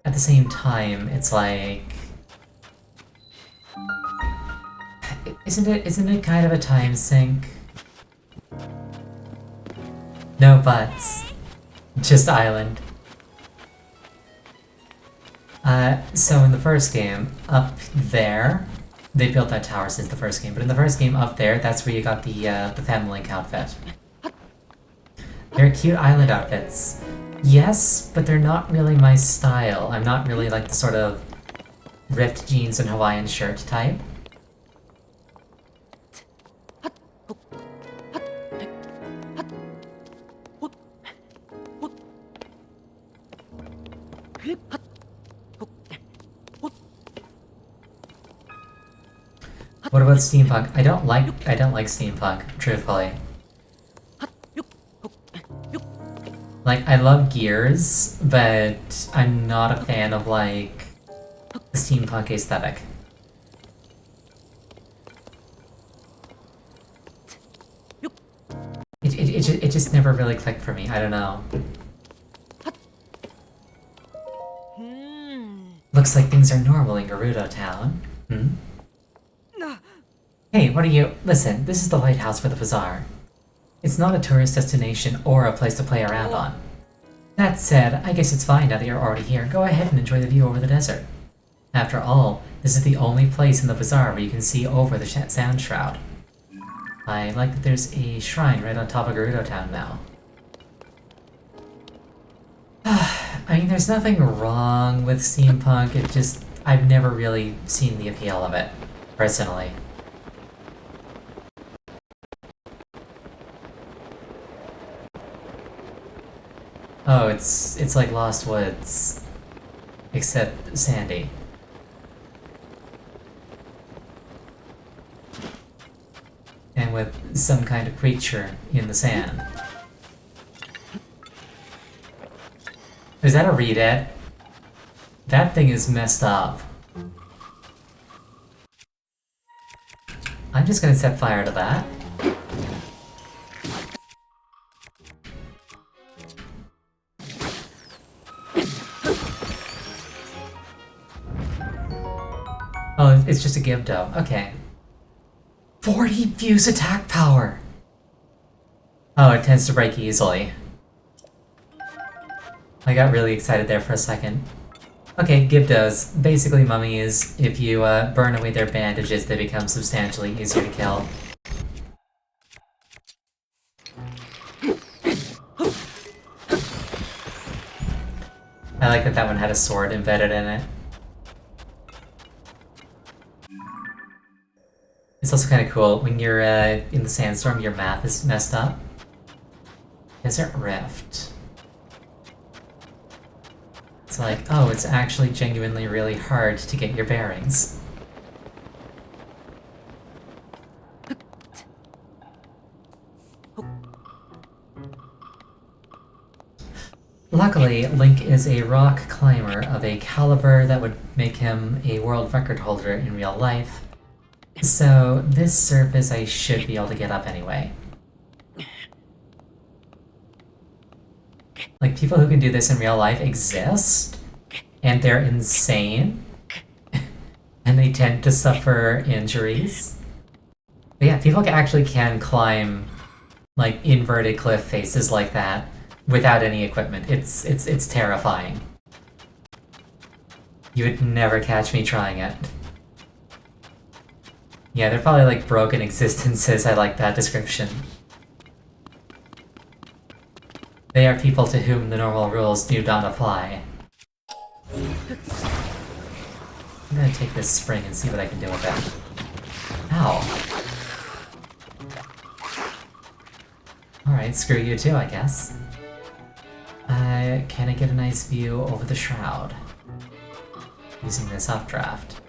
at the same time, it's like... Isn't it kind of a time sink? No buts. Just island. So in the first game, up there, they built that tower since the first game, but in the first game up there, that's where you got the Femlink outfit. They're cute island outfits. Yes, but they're not really my style. I'm not really like the sort of ripped jeans and Hawaiian shirt type. What about steampunk? I don't like steampunk, truthfully. Like, I love Gears, but I'm not a fan of, like, the steampunk aesthetic. It just never really clicked for me, I don't know. Looks like things are normal in Gerudo Town. Hmm? Hey, what are you— Listen, this is the lighthouse for the bazaar. It's not a tourist destination or a place to play around on. That said, I guess it's fine now that you're already here. Go ahead and enjoy the view over the desert. After all, this is the only place in the bazaar where you can see over the Sand Shroud. I like that there's a shrine right on top of Gerudo Town now. I mean, there's nothing wrong with steampunk, it just— I've never really seen the appeal of it, personally. Oh, it's like Lost Woods, except sandy. And with some kind of creature in the sand. Is that a read-it? That thing is messed up. I'm just gonna set fire to that. Oh, it's just a Gibdo. Okay. 40 fuse attack power! Oh, it tends to break easily. I got really excited there for a second. Okay, Gibdos. Basically mummies, if you burn away their bandages, they become substantially easier to kill. I like that that one had a sword embedded in it. It's also kind of cool, when you're in the sandstorm, your map is messed up. Desert Rift. It's like, oh, it's actually genuinely really hard to get your bearings. Luckily, Link is a rock climber of a caliber that would make him a world record holder in real life. So, this surface I should be able to get up anyway. Like, people who can do this in real life exist, and they're insane, and they tend to suffer injuries. But yeah, people actually can climb, like, inverted cliff faces like that without any equipment. It's terrifying. You would never catch me trying it. Yeah, they're probably like broken existences, I like that description. They are people to whom the normal rules do not apply. I'm gonna take this spring and see what I can do with it. Ow. Alright, screw you too, I guess. Can I get a nice view over the shroud? Using this updraft.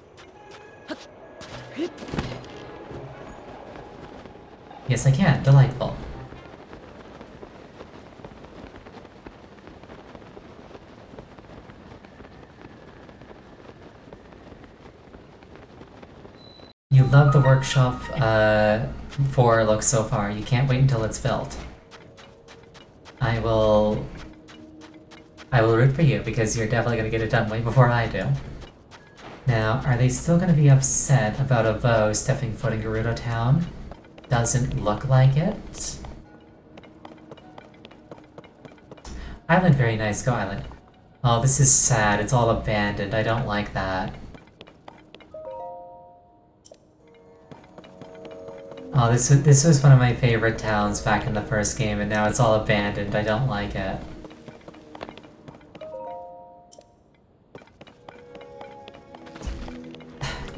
Yes, I can. Delightful. You love the workshop 4 look so far. You can't wait until it's built. I will root for you because you're definitely gonna get it done way before I do. Now, are they still gonna be upset about a Voe stepping foot in Gerudo Town? Doesn't look like it. Island, very nice. Go Island. Oh, this is sad. It's all abandoned. I don't like that. Oh, this was one of my favorite towns back in the first game, and now it's all abandoned. I don't like it.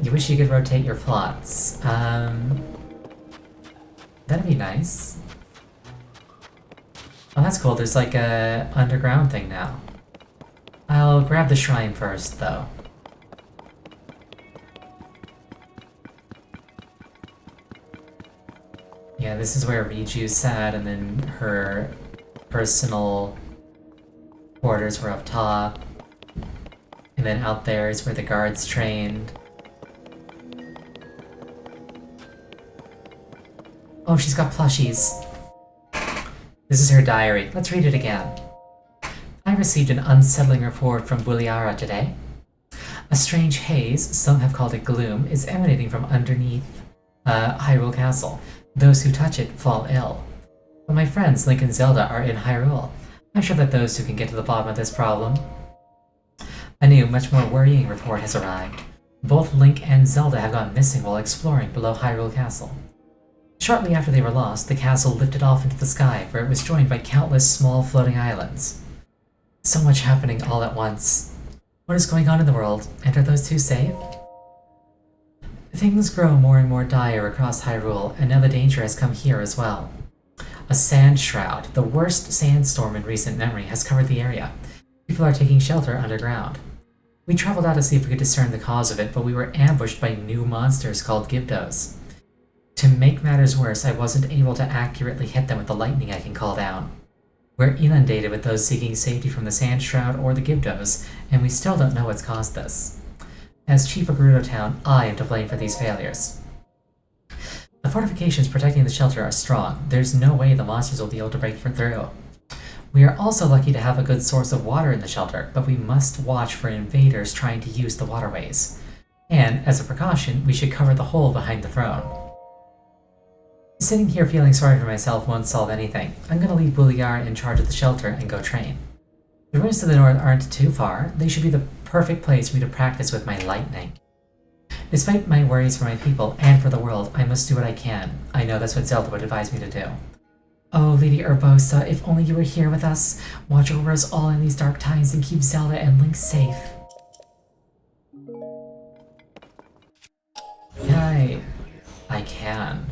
You wish you could rotate your plots. That'd be nice. Oh, that's cool. There's like a underground thing now. I'll grab the shrine first, though. Yeah, this is where Riju's sat, and then her personal Quarters were up top. And then out there is where the guards trained. Oh, she's got plushies. This is her diary. Let's read it again. I received an unsettling report from Buliara today. A strange haze, some have called it gloom, is emanating from underneath Hyrule Castle. Those who touch it fall ill. But my friends Link and Zelda are in Hyrule. I'm sure that those who can get to the bottom of this problem. A new, much more worrying report has arrived. Both Link and Zelda have gone missing while exploring below Hyrule Castle. Shortly after they were lost, the castle lifted off into the sky, where it was joined by countless small floating islands. So much happening all at once. What is going on in the world, and are those two safe? Things grow more and more dire across Hyrule, and now the danger has come here as well. A sand shroud, the worst sandstorm in recent memory, has covered the area. People are taking shelter underground. We traveled out to see if we could discern the cause of it, but we were ambushed by new monsters called Gyptos. To make matters worse, I wasn't able to accurately hit them with the lightning I can call down. We're inundated with those seeking safety from the Sand Shroud or the Gyptos, and we still don't know what's caused this. As Chief of Gerudo Town, I am to blame for these failures. The fortifications protecting the shelter are strong. There's no way the monsters will be able to break through. We are also lucky to have a good source of water in the shelter, but we must watch for invaders trying to use the waterways. And, as a precaution, we should cover the hole behind the throne. Sitting here feeling sorry for myself won't solve anything. I'm gonna leave Buliara in charge of the shelter and go train. The ruins to the north aren't too far. They should be the perfect place for me to practice with my lightning. Despite my worries for my people and for the world, I must do what I can. I know that's what Zelda would advise me to do. Oh, Lady Urbosa, if only you were here with us. Watch over us all in these dark times and keep Zelda and Link safe. Yeah, I can.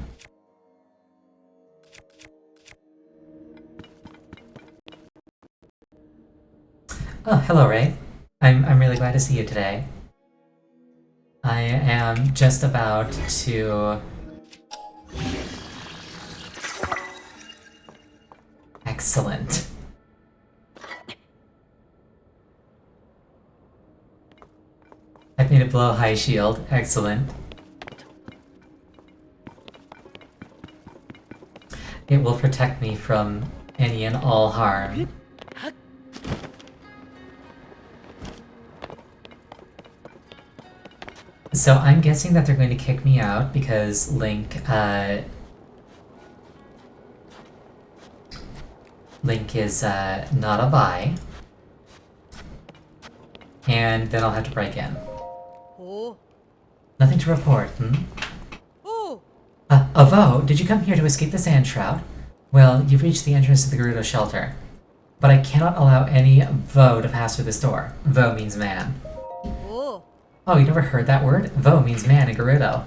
Oh, hello, Ray. I'm really glad to see you today. I am just about to... Excellent. I've made a blow high shield. Excellent. It will protect me from any and all harm. So I'm guessing that they're going to kick me out because Link is not a buy. And then I'll have to break in. Oh. Nothing to report, Oh. Avo, did you come here to escape the Sand Shroud? Well, you've reached the entrance to the Gerudo shelter. But I cannot allow any Vo to pass through this door. Vo means man. Oh, you never heard that word? Vo means man in Gerudo.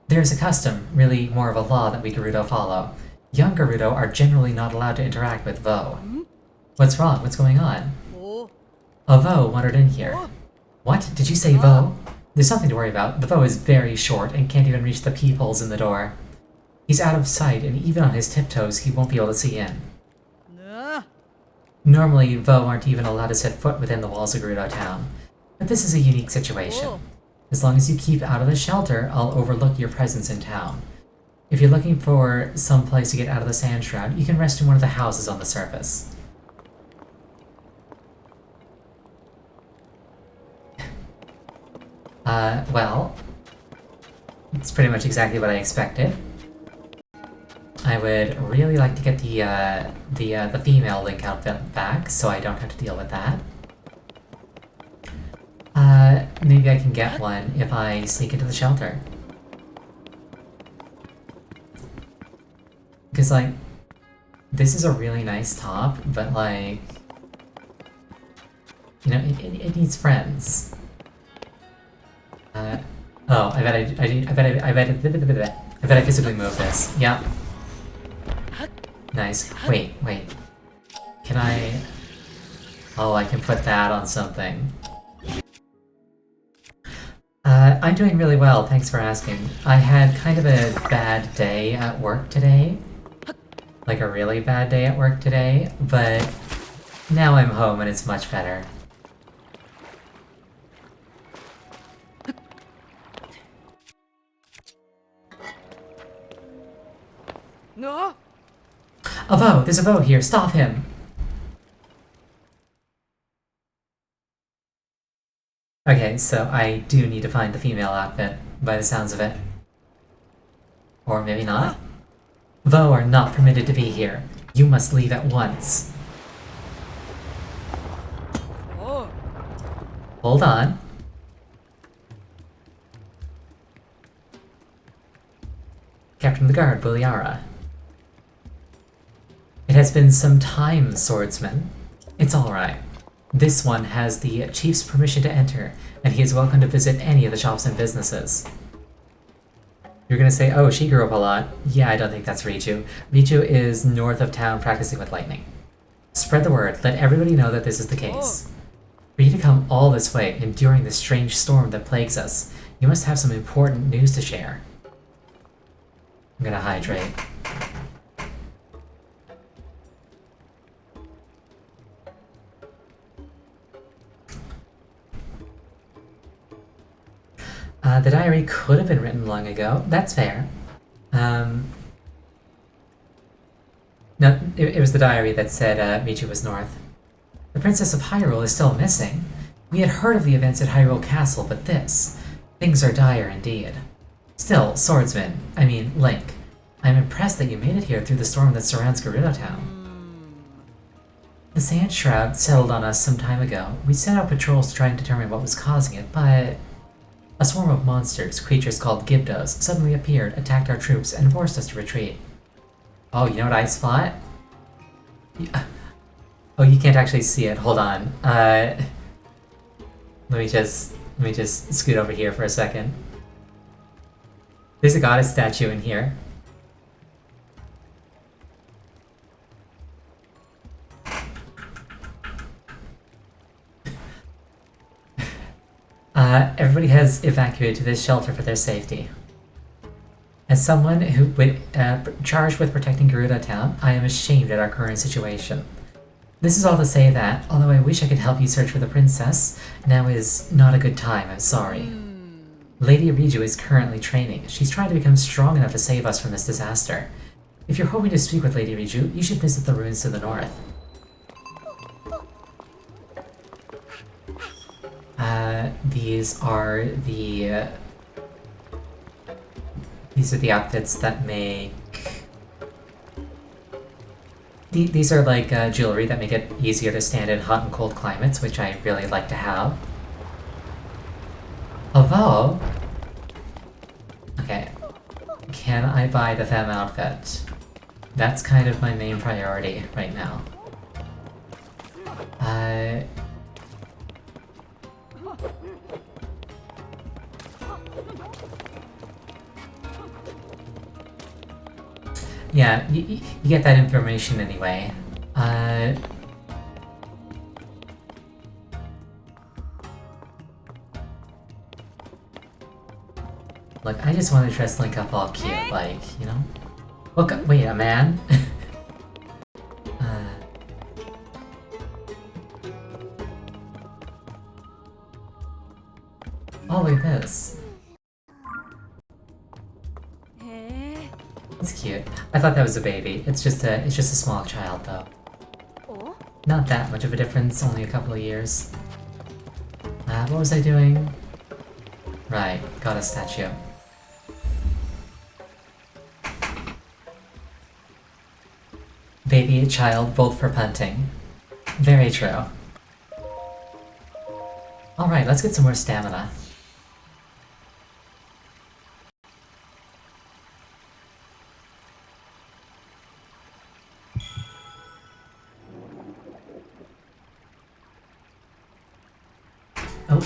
There's a custom, really more of a law that we Gerudo follow. Young Gerudo are generally not allowed to interact with Vo. What's wrong? What's going on? A Vo wandered in here. What? Did you say Vo? There's nothing to worry about. The Vo is very short and can't even reach the peepholes in the door. He's out of sight, and even on his tiptoes, he won't be able to see in. Normally, Vo aren't even allowed to set foot within the walls of Gerudo Town. But this is a unique situation. As long as you keep out of the shelter, I'll overlook your presence in town. If you're looking for some place to get out of the Sand Shroud, you can rest in one of the houses on the surface. Well, it's pretty much exactly what I expected. I would really like to get the female Link outfit back, so I don't have to deal with that. Maybe I can get one if I sneak into the shelter. Because, like, this is a really nice top, but, like, you know, it needs friends. Oh, I bet I physically move this. Yep. Nice. Wait. Can I... Oh, I can put that on something. I'm doing really well, thanks for asking. I had kind of a bad day at work today. Like a really bad day at work today, but Now I'm home and it's much better. No. A Vo! There's a Vo here! Stop him! Okay, so I do need to find the female outfit, by the sounds of it. Or maybe not? Vo are not permitted to be here. You must leave at once. Oh. Hold on. Captain of the Guard, Buliara. It has been some time, swordsman. It's alright. This one has the chief's permission to enter, and he is welcome to visit any of the shops and businesses. You're gonna say, oh, she grew up a lot. Yeah, I don't think that's Riju. Riju is north of town practicing with lightning. Spread the word. Let everybody know that this is the case. For you to come all this way, enduring the strange storm that plagues us, you must have some important news to share. I'm gonna hydrate. The diary could have been written long ago. That's fair. No, it was the diary that said Riju was north. The Princess of Hyrule is still missing. We had heard of the events at Hyrule Castle, but this... Things are dire indeed. Still, Swordsman, I mean, Link, I'm impressed that you made it here through the storm that surrounds Gerudo Town. The Sand Shroud settled on us some time ago. We sent out patrols to try and determine what was causing it, but... A swarm of monsters, creatures called Gibdos, suddenly appeared, attacked our troops, and forced us to retreat. Oh, you know what I spot? Oh, you can't actually see it. Hold on. Let me just scoot over here for a second. There's a goddess statue in here. Everybody has evacuated to this shelter for their safety. As someone who charged with protecting Gerudo Town, I am ashamed at our current situation. This is all to say that, although I wish I could help you search for the princess, now is not a good time, I'm sorry. Lady Riju is currently training. She's trying to become strong enough to save us from this disaster. If you're hoping to speak with Lady Riju, you should visit the ruins to the north. These are the outfits that make... These are like jewelry that make it easier to stand in hot and cold climates, which I really like to have. Although... Okay. Can I buy the femme outfit? That's kind of my main priority right now. Yeah, you get that information anyway. Look, I just want to dress Link up all cute, like, you know? Look, wait, a man? Oh, look at this. It's cute. I thought that was a baby. It's just a small child, though. Not that much of a difference, only a couple of years. What was I doing? Right, got a statue. Baby, child, both for punting. Very true. Alright, let's get some more stamina. Oh.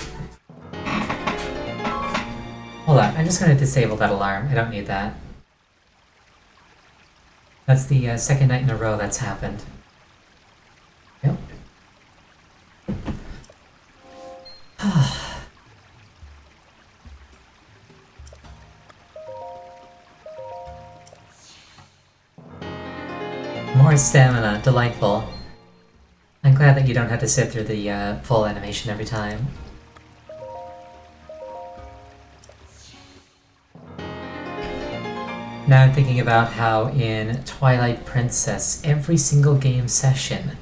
Hold on, I'm just gonna disable that alarm. I don't need that. That's the second night in a row that's happened. Yep. More stamina, delightful. I'm glad that you don't have to sit through the full animation every time. Now I'm thinking about how in Twilight Princess, every single game session,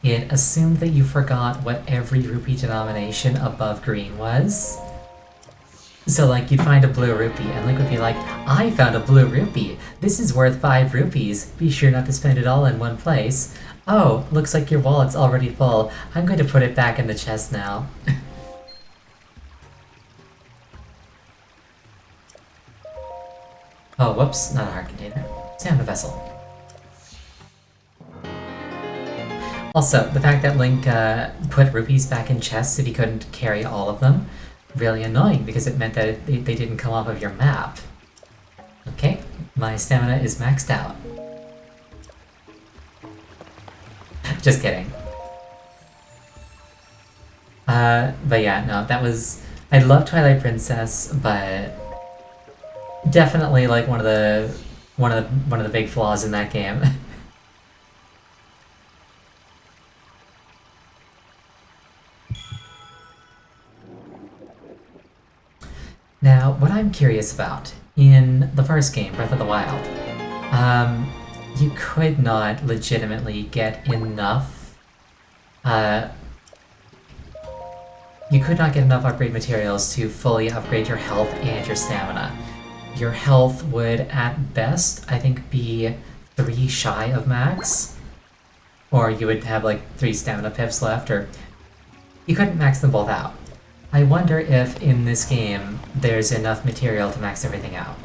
it assumed that you forgot what every rupee denomination above green was. So like, you'd find a blue rupee, and Link would be like, I found a blue rupee! This is worth 5 rupees! Be sure not to spend it all in one place. Oh, looks like your wallet's already full. I'm going to put it back in the chest now. Oh, whoops, not a heart container. Stay on the vessel. Also, the fact that Link put rupees back in chests if he couldn't carry all of them, really annoying because it meant that they didn't come off of your map. Okay, my stamina is maxed out. Just kidding. But yeah, no, that was... I love Twilight Princess, but definitely like one of the big flaws in that game. Now, what I'm curious about, in the first game, Breath of the Wild, you could not legitimately get enough, you could not get enough upgrade materials to fully upgrade your health and your stamina. Your health would, at best, I think, be 3 shy of max, or you would have like 3 stamina pips left, or you couldn't max them both out. I wonder if in this game there's enough material to max everything out.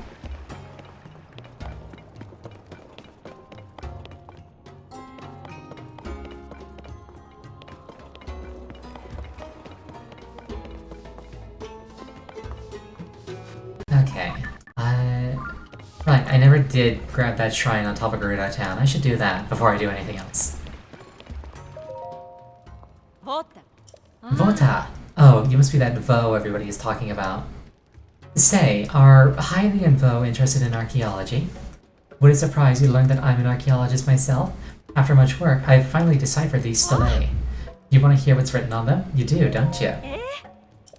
Okay. Right, I never did grab that shrine on top of Gerudo Town. I should do that before I do anything else. Vota! Oh, you must be that Vo everybody is talking about. Say, are Hylia and Vo interested in archaeology? Would it surprise you to learn that I'm an archaeologist myself? After much work, I've finally deciphered these stelae. You want to hear what's written on them? You do, don't you?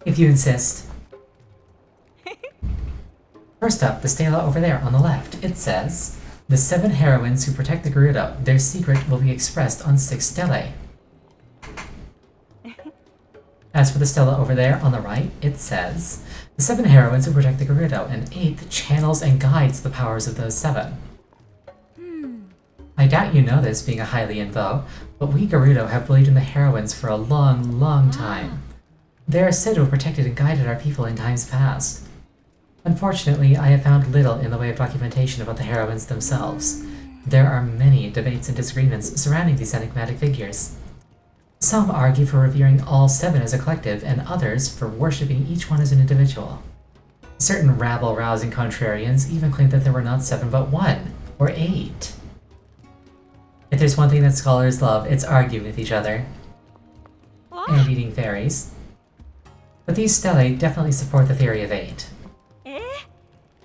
If you insist. First up, the stela over there on the left. It says, the 7 heroines who protect the Gerudo, their secret will be expressed on 6 stelae. As for the stela over there on the right, it says, the 7 heroines who protect the Gerudo, and 8 channels and guides the powers of those 7. I doubt you know this, being a Hylian Vo, but we Gerudo have believed in the heroines for a long, long time. They are said to have protected and guided our people in times past. Unfortunately, I have found little in the way of documentation about the heroines themselves. There are many debates and disagreements surrounding these enigmatic figures. Some argue for revering all 7 as a collective, and others for worshipping each one as an individual. Certain rabble-rousing contrarians even claim that there were not 7 but 1, or 8. If there's one thing that scholars love, it's arguing with each other. And eating fairies. But these stelae definitely support the theory of 8.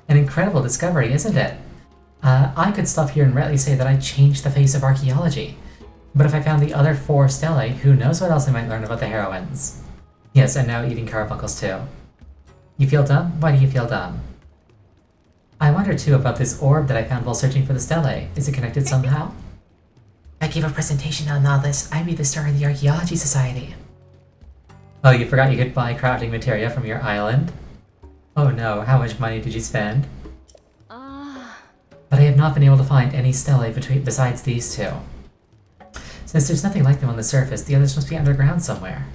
An incredible discovery, isn't it? I could stop here and rightly say that I changed the face of archaeology. But if I found the other 4 stelae, who knows what else I might learn about the heroines. Yes, and now eating carbuncles too. You feel dumb? Why do you feel dumb? I wonder too about this orb that I found while searching for the stelae. Is it connected somehow? I gave a presentation on all this. I read the story of the Archaeology Society. Oh, you forgot you could buy crafting materia from your island? Oh no, how much money did you spend? But I have not been able to find any stelae besides these 2. Since there's nothing like them on the surface, the others must be underground somewhere.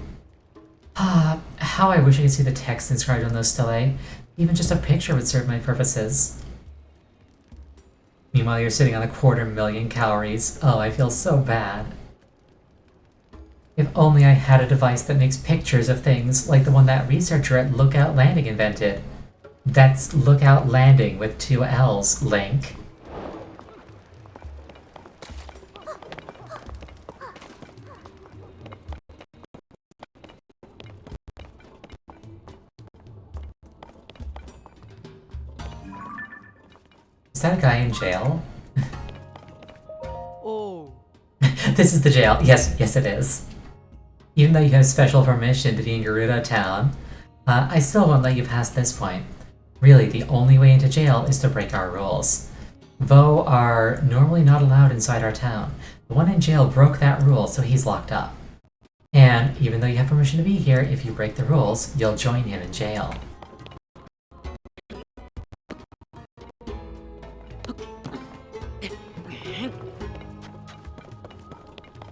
How I wish I could see the text inscribed on those stelae. Even just a picture would serve my purposes. Meanwhile, you're sitting on 250,000 calories. Oh, I feel so bad. If only I had a device that makes pictures of things like the one that researcher at Lookout Landing invented. That's Lookout Landing with 2 L's, Link. Is that a guy in jail? Oh. This is the jail. Yes, yes it is. Even though you have special permission to be in Gerudo Town, I still won't let you pass this point. Really, the only way into jail is to break our rules. Vo are normally not allowed inside our town. The one in jail broke that rule, so he's locked up. And even though you have permission to be here, if you break the rules, you'll join him in jail.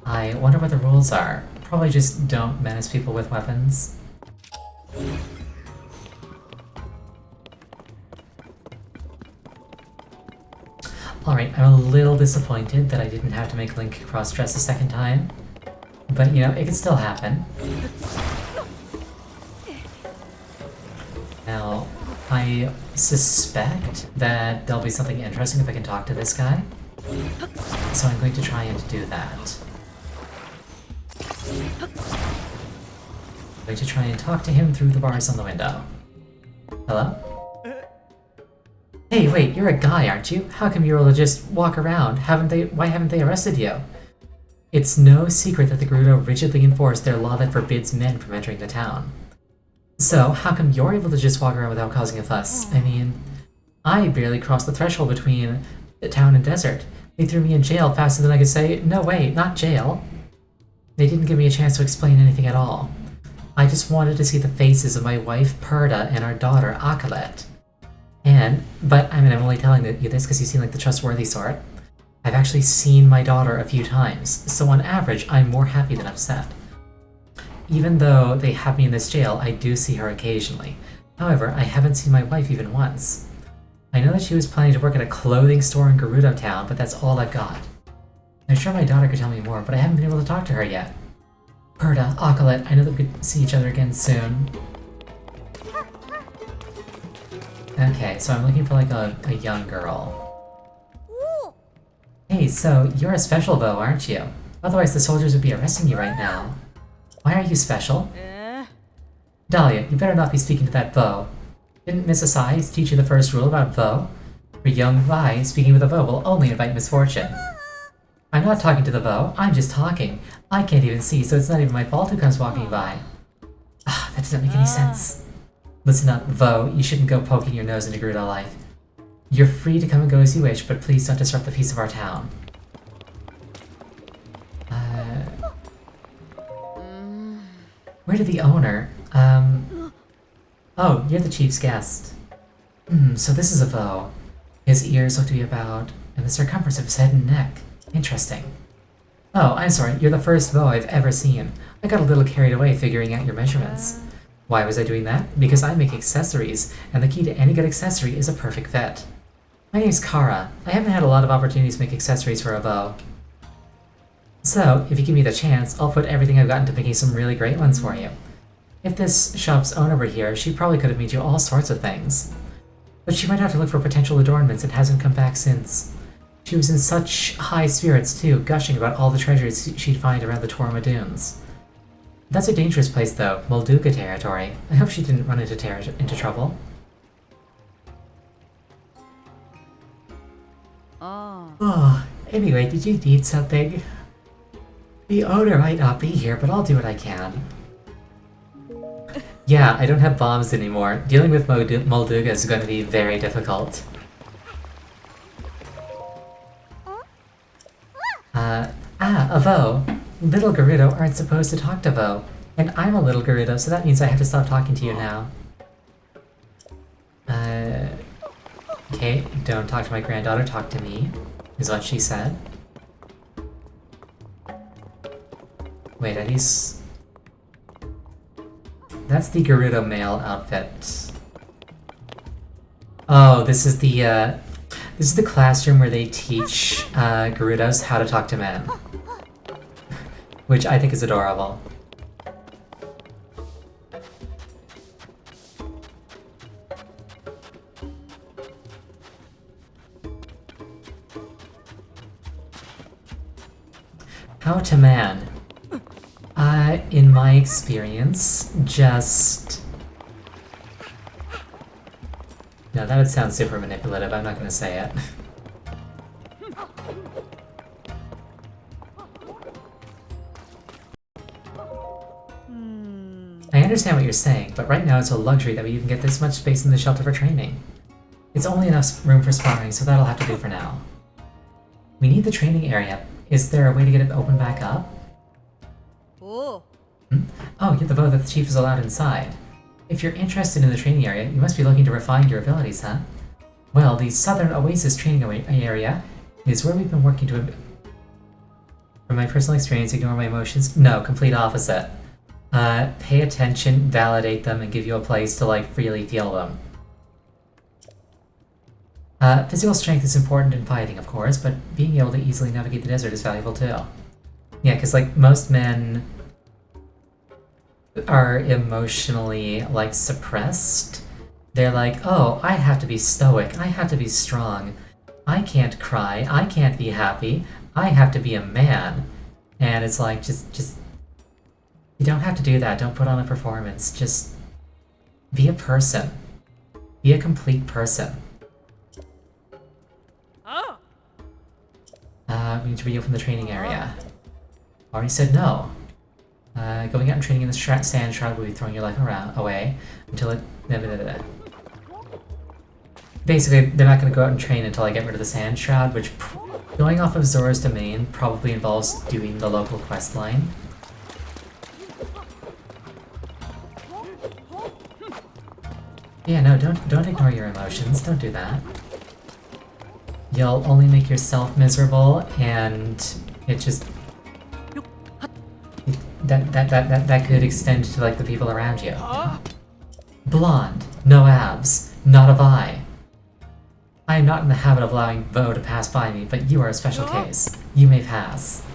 I wonder what the rules are. Probably just don't menace people with weapons. Alright, I'm a little disappointed that I didn't have to make Link cross-dress a second time. But, you know, it could still happen. Now, I suspect that there'll be something interesting if I can talk to this guy. So I'm going to try and do that. I'm going to try and talk to him through the bars on the window. Hello? Hey, wait, you're a guy, aren't you? How come you're able to just walk around? Why haven't they arrested you? It's no secret that the Gerudo rigidly enforce their law that forbids men from entering the town. So, how come you're able to just walk around without causing a fuss? I mean, I barely crossed the threshold between the town and desert. They threw me in jail faster than I could say, no way, not jail. They didn't give me a chance to explain anything at all. I just wanted to see the faces of my wife, Perda, and our daughter, Akalet. But I'm only telling you this because you seem like the trustworthy sort. I've actually seen my daughter a few times, so on average, I'm more happy than upset. Even though they have me in this jail, I do see her occasionally. However, I haven't seen my wife even once. I know that she was planning to work at a clothing store in Gerudo Town, but that's all I've got. I'm sure my daughter could tell me more, but I haven't been able to talk to her yet. Perda, Akalet, I know that we could see each other again soon. Okay, so I'm looking for like a young girl. Hey, so you're a special Vo, aren't you? Otherwise the soldiers would be arresting you right now. Why are you special? Dahlia, you better not be speaking to that Vo. Didn't Miss Asai teach you the first rule about Vo? For young Vi, speaking with a Vo will only invite misfortune. I'm not talking to the Vo, I'm just talking. I can't even see, so it's not even my fault who comes walking by. Ah, that doesn't make any sense. Listen up, Vo, you shouldn't go poking your nose into Gerudo life. You're free to come and go as you wish, but please don't disrupt the peace of our town. Where did the owner? Oh, you're the chief's guest. So this is a Vo. His ears look to be about, and the circumference of his head and neck. Interesting. Oh, I'm sorry, you're the first Vo I've ever seen. I got a little carried away figuring out your measurements. Why was I doing that? Because I make accessories, and the key to any good accessory is a perfect fit. My name's Kara. I haven't had a lot of opportunities to make accessories for a Vo. So, if you give me the chance, I'll put everything I've got into making some really great ones for you. If this shop's owner were here, she probably could have made you all sorts of things. But she went out to look for potential adornments and hasn't come back since. She was in such high spirits too, gushing about all the treasures she'd find around the Torma Dunes. That's a dangerous place though, Molduga territory. I hope she didn't run into trouble. Oh, anyway, did you need something? The owner might not be here, but I'll do what I can. Yeah, I don't have bombs anymore. Dealing with Molduga is going to be very difficult. A Vo. Little Gerudo aren't supposed to talk to Vo. And I'm a little Gerudo, so that means I have to stop talking to you now. Okay, don't talk to my granddaughter, talk to me, is what she said. Wait, are these... That's the Gerudo male outfit. Oh, this is the classroom where they teach Gerudos how to talk to men. Which I think is adorable. How to man? In my experience, just... No, that would sound super manipulative, I'm not gonna say it. understand what you're saying, but right now it's a luxury that we even get this much space in the shelter for training. It's only enough room for sparring, so that'll have to do for now. We need the training area. Is there a way to get it open back up? Oh. Oh, you're the vote that the chief is allowed inside. If you're interested in the training area, you must be looking to refine your abilities, huh? Well, the Southern Oasis training area is where we've been working to... From my personal experience, ignore my emotions? No, complete opposite. Pay attention, validate them, and give you a place to, like, freely feel them. Physical strength is important in fighting, of course, but being able to easily navigate the desert is valuable too. Yeah, because, like, most men are emotionally, like, suppressed. They're like, oh, I have to be stoic, I have to be strong, I can't cry, I can't be happy, I have to be a man. And it's like, just... You don't have to do that, don't put on a performance, just... Be a person. Be a complete person. Ah. We need to reopen the training area. Already said no. Going out and training in the sand shroud will be throwing your life away until it... Basically, they're not going to go out and train until I get rid of the sand shroud, which going off of Zora's domain probably involves doing the local quest line. Yeah, no, don't ignore your emotions. Don't do that. You'll only make yourself miserable, and it just... That could extend to, like, the people around you. Blonde, no abs, not a vi. I am not in the habit of allowing Vo to pass by me, but you are a special case. You may pass.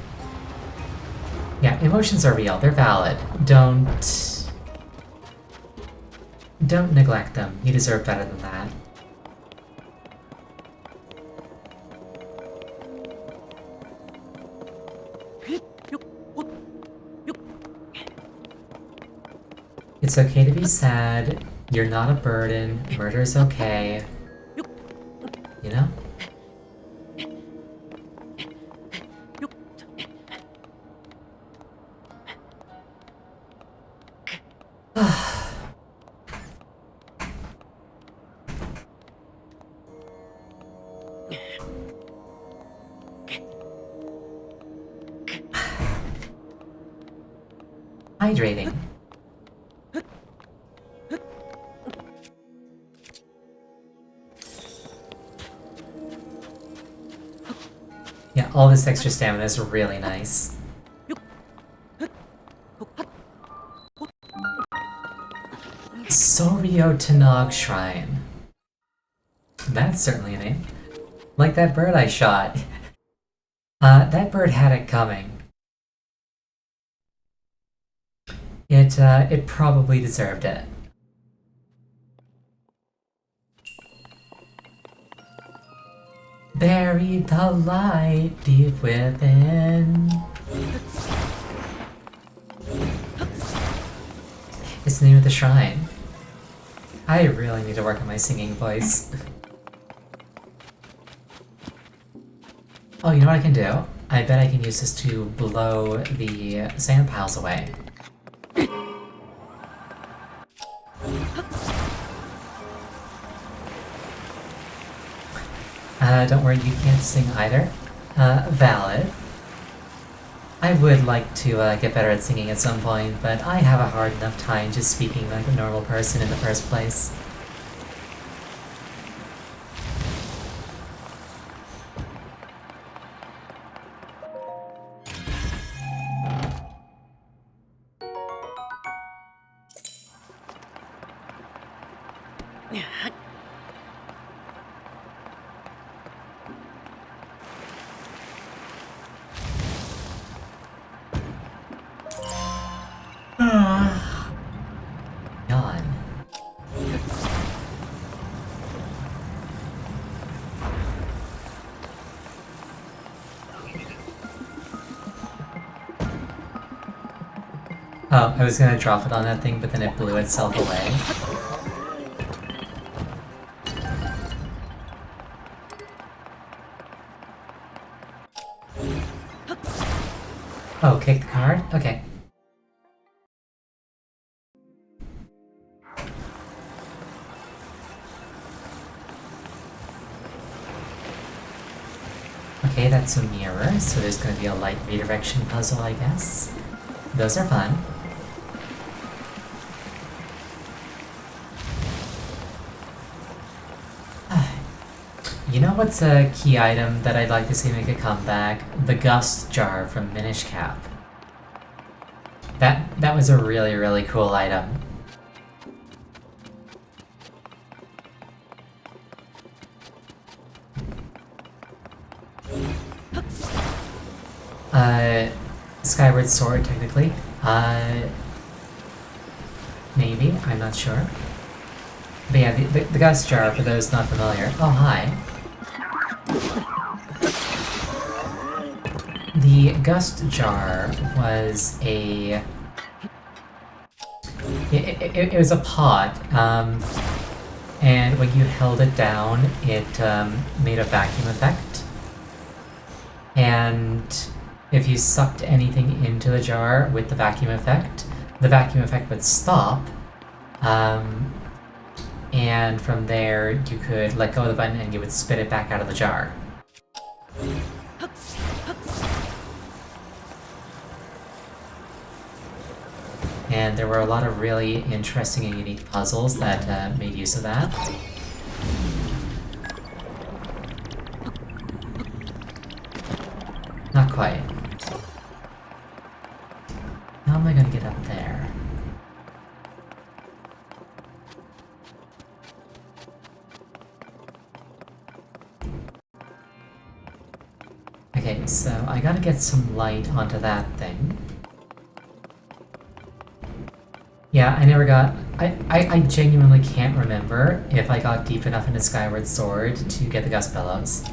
Yeah, emotions are real, they're valid. Don't neglect them. You deserve better than that. It's okay to be sad. You're not a burden. Murder's okay. You know? Hydrating. Yeah, all this extra stamina is really nice. Soryo Tanag Shrine. That's certainly a name. Like that bird I shot. That bird had it coming. It probably deserved it. Bury the light deep within. It's the name of the shrine. I really need to work on my singing voice. Oh, you know what I can do? I bet I can use this to blow the sand piles away. Don't worry, you can't sing either. Valid. I would like to get better at singing at some point, but I have a hard enough time just speaking like a normal person in the first place. Yawn. Oh, I was gonna drop it on that thing, but then it blew itself away. Oh, kick the card? Okay. Setsu Mirror, so there's going to be a light redirection puzzle, I guess. Those are fun. You know what's a key item that I'd like to see make a comeback? The Gust Jar from Minish Cap. That was a really, really cool item. Skyward Sword, technically. Maybe, I'm not sure. But yeah, the Gust Jar, for those not familiar. Oh, hi. The Gust Jar was a... It was a pot, and when you held it down, it made a vacuum effect. And if you sucked anything into the jar with the vacuum effect would stop. And from there, you could let go of the button and you would spit it back out of the jar. And there were a lot of really interesting and unique puzzles that made use of that. Not quite. How am I gonna get up there? Okay, so I gotta get some light onto that thing. Yeah, I never got... I genuinely can't remember if I got deep enough into Skyward Sword to get the Gust Bellows.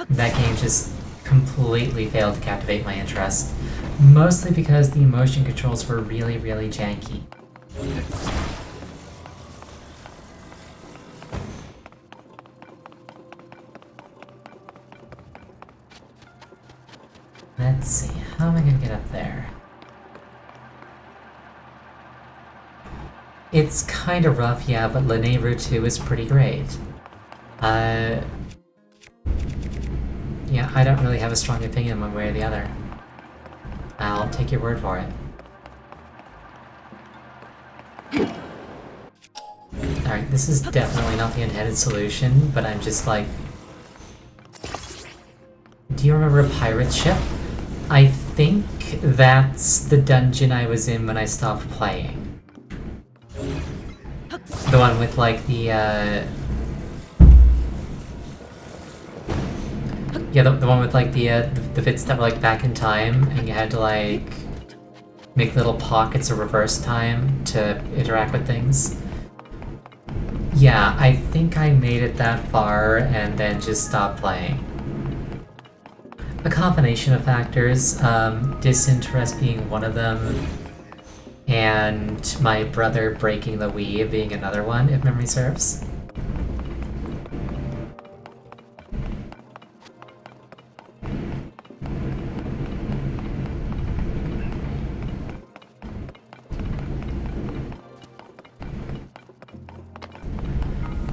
That game just completely failed to captivate my interest. Mostly because the motion controls were really, really janky. Let's see, how am I gonna get up there? It's kinda rough, yeah, but Lenevru 2 is pretty great. Yeah, I don't really have a strong opinion one way or the other. I'll take your word for it. Alright, this is definitely not the intended solution, but I'm just like... Do you remember a pirate ship? I think that's the dungeon I was in when I stopped playing. The one with like the yeah, the one with like the bits that were like back in time, and you had to like make little pockets of reverse time to interact with things. Yeah, I think I made it that far and then just stopped playing. A combination of factors, disinterest being one of them, and my brother breaking the Wii being another one, if memory serves.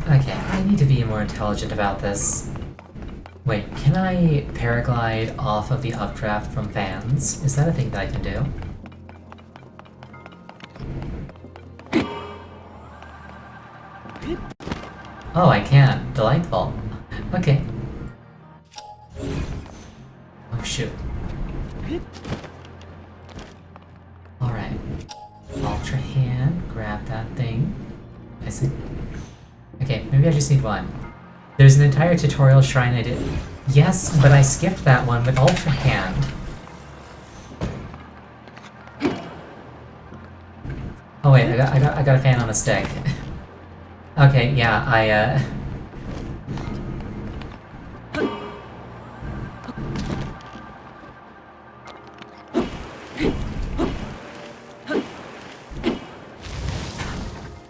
Okay, I need to be more intelligent about this. Wait, can I paraglide off of the updraft from fans? Is that a thing that I can do? Oh, I can. Delightful. Okay. Oh, shoot. Alright. Ultra hand, grab that thing. I see. Okay, maybe I just need one. There's an entire tutorial shrine I did. Yes, but I skipped that one with Ultra Hand. Oh wait, I got a fan on a stick. Okay, yeah,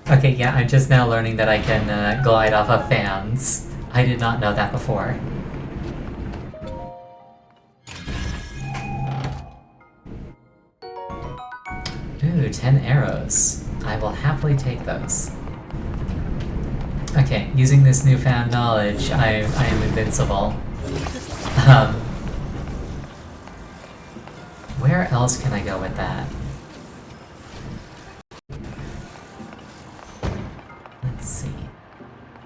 Okay, yeah, I'm just now learning that I can glide off of fans. I did not know that before. Ooh, 10 arrows. I will happily take those. Okay, using this newfound knowledge, I am invincible. Um, where else can I go with that? Let's see.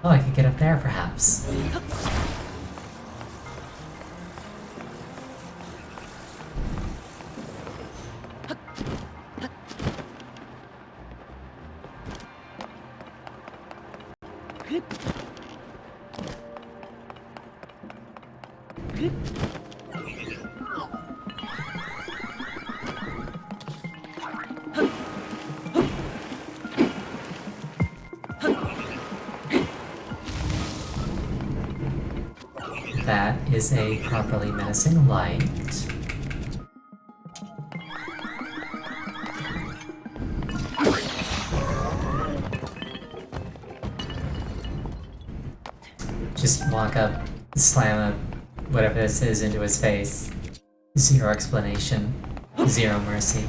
Oh, I could get up there, perhaps. That is a properly menacing light. Just walk up, slam whatever this is into his face. Zero explanation. Zero mercy.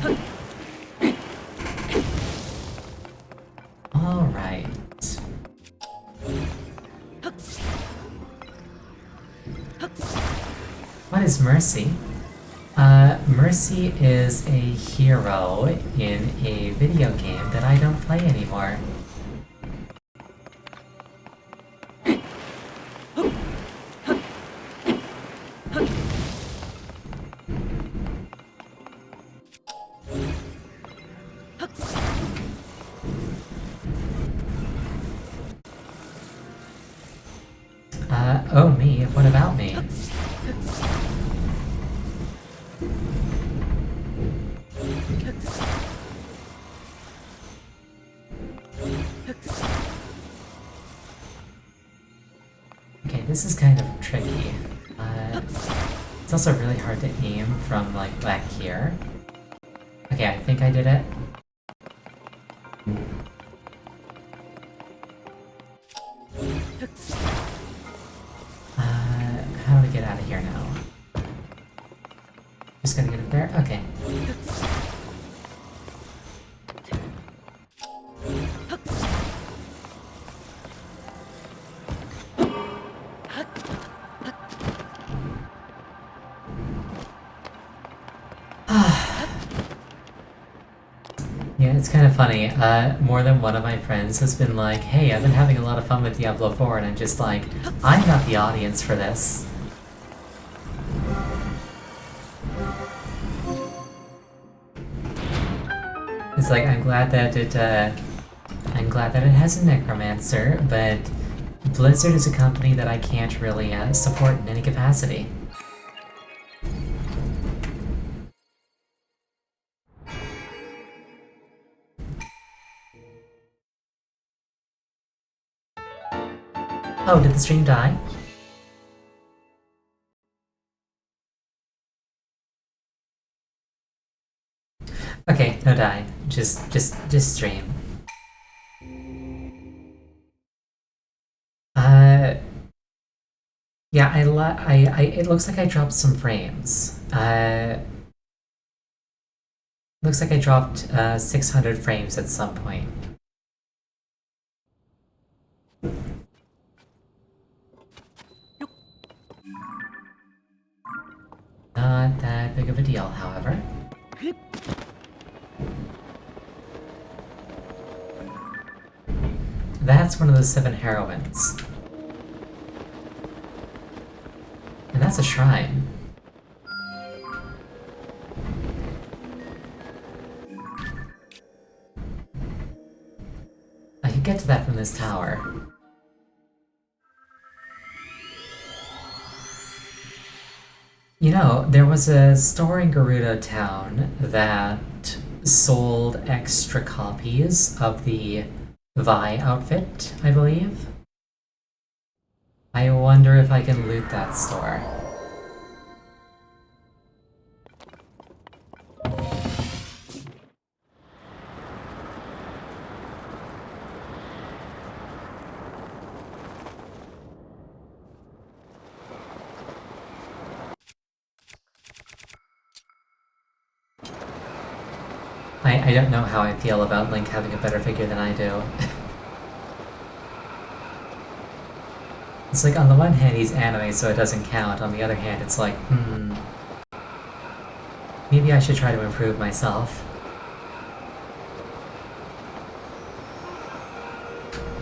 Alright. What is Mercy? Mercy is a hero in a video game that I don't play anymore. Oh me, what about me? Okay, this is kind of tricky. It's also really hard to aim from, like, back here. Okay, I think I did it. How do we get out of here now? Just gotta get up there? Okay. Yeah, it's kind of funny. More than one of my friends has been like, hey, I've been having a lot of fun with Diablo 4, and I'm just like, I'm not the audience for this. It's like, I'm glad that it has a necromancer, but Blizzard is a company that I can't really support in any capacity. Oh, did the stream die? Okay, no die. Just stream. Yeah, it looks like I dropped some frames. Looks like I dropped 600 frames at some point. Not that big of a deal, however. That's one of the 7 heroines. And that's a shrine. I could get to that from this tower. You know, there was a store in Gerudo Town that sold extra copies of the Vi outfit, I believe. I wonder if I can loot that store. I don't know how I feel about Link having a better figure than I do. It's like, on the one hand, he's anime, so it doesn't count. On the other hand, it's like, maybe I should try to improve myself.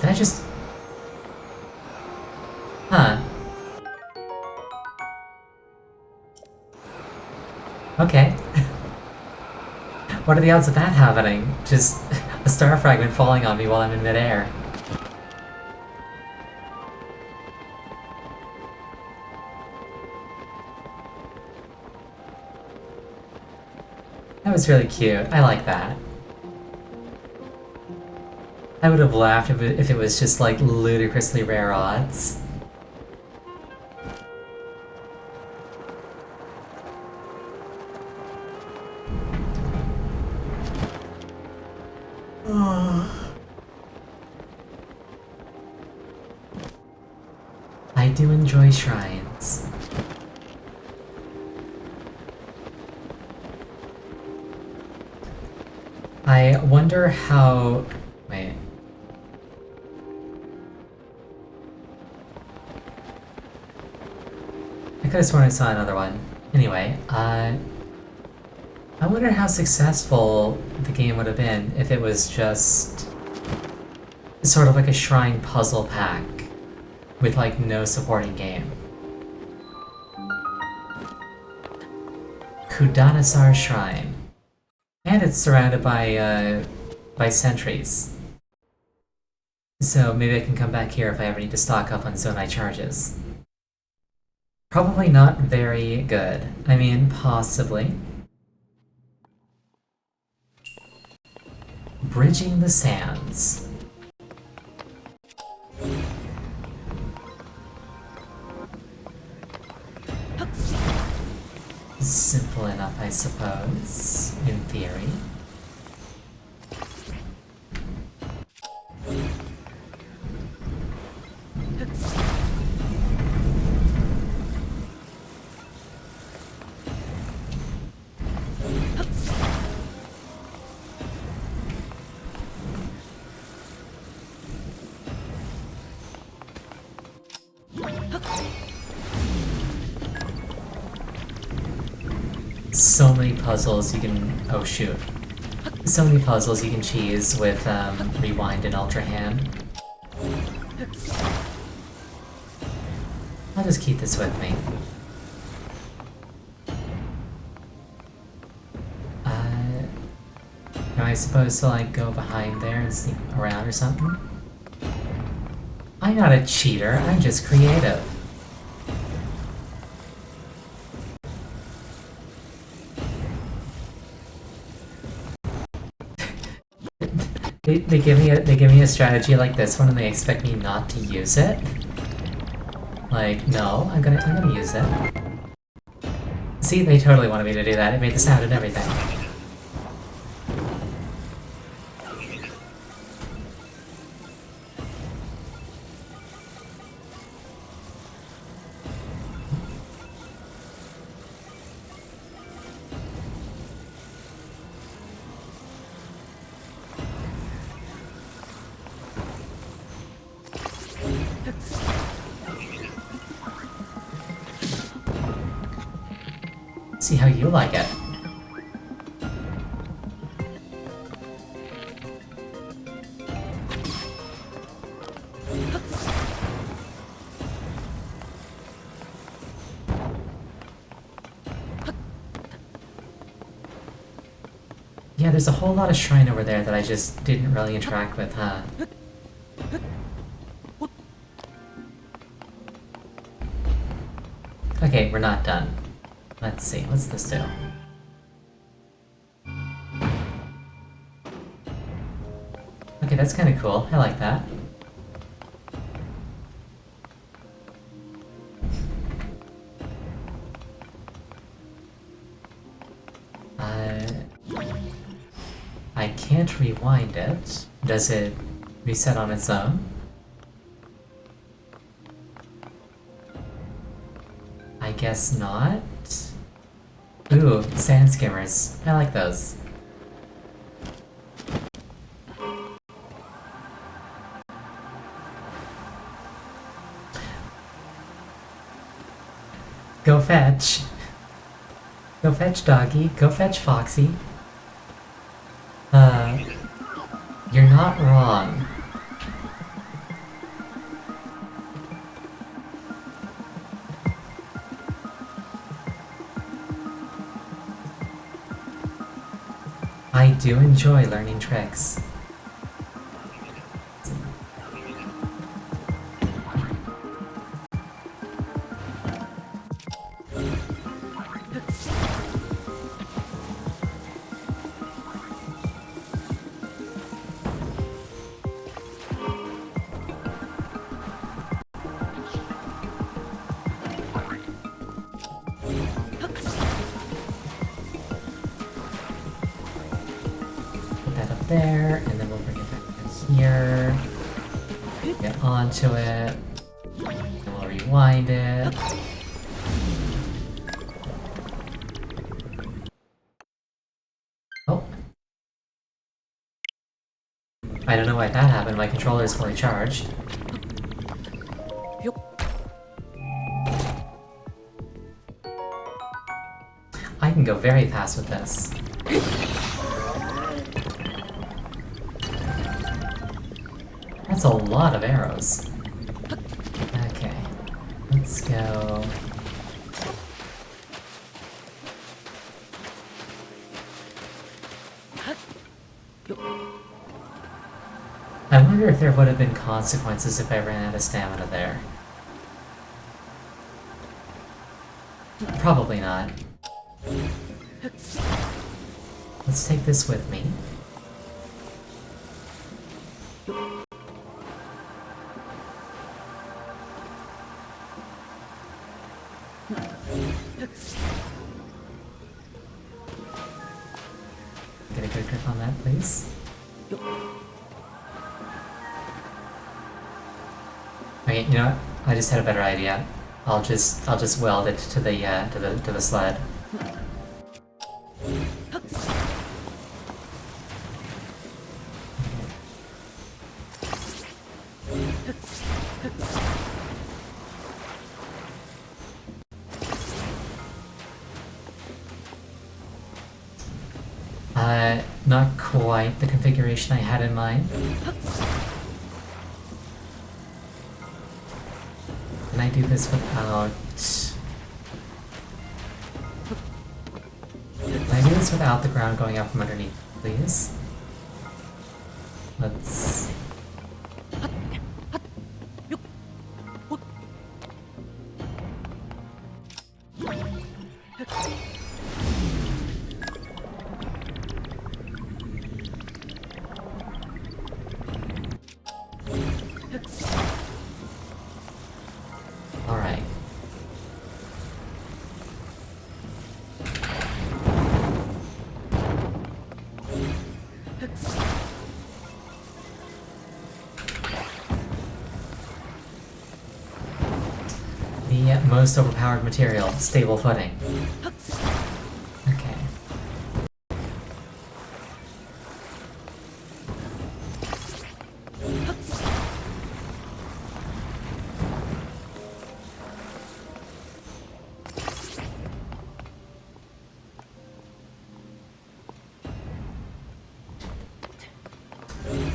Did I just... Huh. Okay. What are the odds of that happening? Just a star fragment falling on me while I'm in midair. That was really cute. I like that. I would have laughed if it was just like ludicrously rare odds. I do enjoy shrines. I wonder how... Wait. I could have sworn I saw another one. Anyway, I wonder how successful the game would have been if it was just sort of like a shrine puzzle pack with like no supporting game. Kudanasar Shrine. And it's surrounded by sentries. So maybe I can come back here if I ever need to stock up on Zonai charges. Probably not very good. I mean, possibly. Bridging the Sands. Simple enough, I suppose, in theory. So many puzzles you can... oh shoot. So many puzzles you can cheese with Rewind and Ultra Hand. I'll just keep this with me. Am I supposed to like go behind there and sneak around or something? I'm not a cheater, I'm just creative. They give me a strategy like this one and they expect me not to use it. Like, no, I'm gonna use it. See, they totally wanted me to do that. It made the sound and everything. See how you like it. Yeah, there's a whole lot of shrine over there that I just didn't really interact with, huh? Okay, we're not done. Let's see, what's this do? Okay, that's kind of cool. I like that. I can't rewind it. Does it reset on its own? I guess not. Ooh, sand skimmers. I like those. Go fetch. Go fetch Doggy. Go fetch Foxy. You're not wrong. I do enjoy learning tricks. There, and then we'll bring it back in here. Get onto it. And we'll rewind it. Oh. I don't know why that happened. My controller is fully charged. I can go very fast with this. That's a lot of arrows. Okay, let's go. I wonder if there would have been consequences if I ran out of stamina there. Probably not. Let's take this with me. Get a good grip on that, please. Okay, you know what? I just had a better idea. I'll just weld it to the sled. Not quite the configuration I had in mind. Can I do this without... Can I do this without the ground going out from underneath, please? Let's... Alright. The most overpowered material, stable footing. Okay.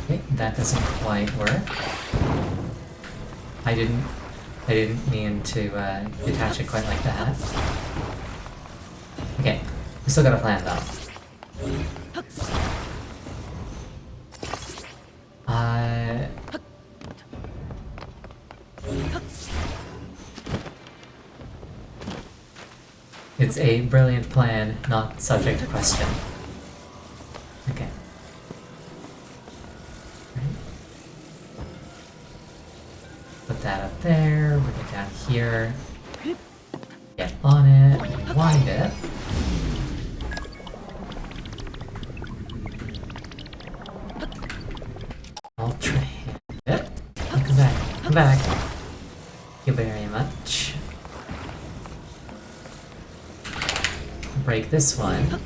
Okay, that doesn't quite work. I didn't mean to detach it quite like that. Okay, we still got a plan though. It's a brilliant plan, not subject to question. Okay. Put that up there, bring it down here. Get on it, wind it. I'll try it. Come back, come back. Thank you very much. Break this one.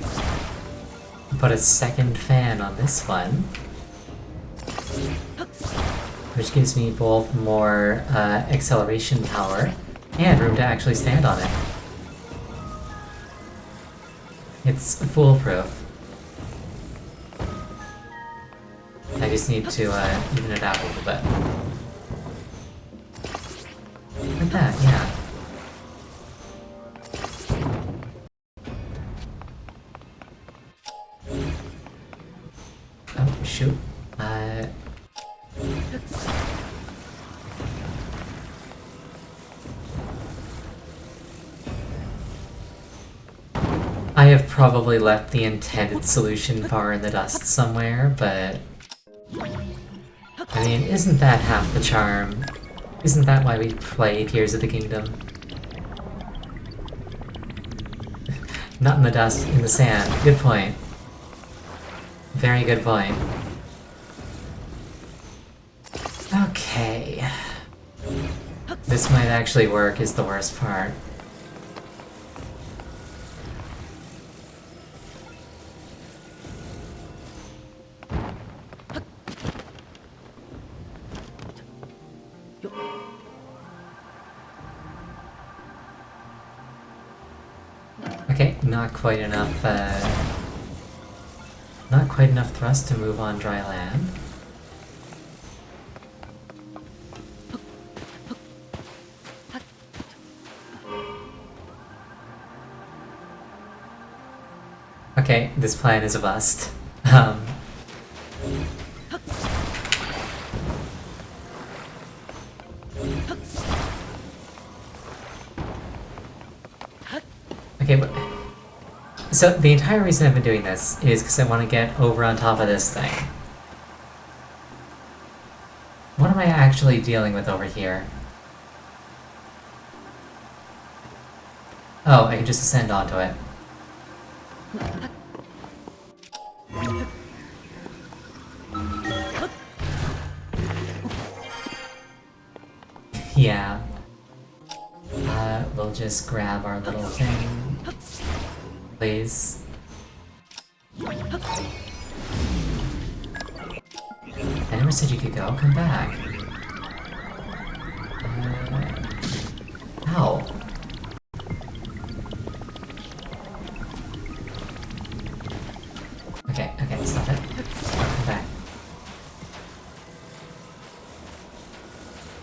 Put a second fan on this one. Which gives me both more acceleration power and room to actually stand on it. It's foolproof. I just need to even it out a little bit. Like that, yeah. Oh, shoot. I have probably left the intended solution far in the dust somewhere, but... I mean, isn't that half the charm? Isn't that why we play Tears of the Kingdom? Not in the dust, in the sand. Good point. Very good point. Okay. This might actually work, is the worst part. Okay, not quite enough, not quite enough thrust to move on dry land. Okay, this plan is a bust. Okay, but... So, the entire reason I've been doing this is because I want to get over on top of this thing. What am I actually dealing with over here? Oh, I can just ascend onto it. Yeah. We'll just grab our little thing. Please. I never said you could go. Come back. Ow. Okay, stop it. Come back.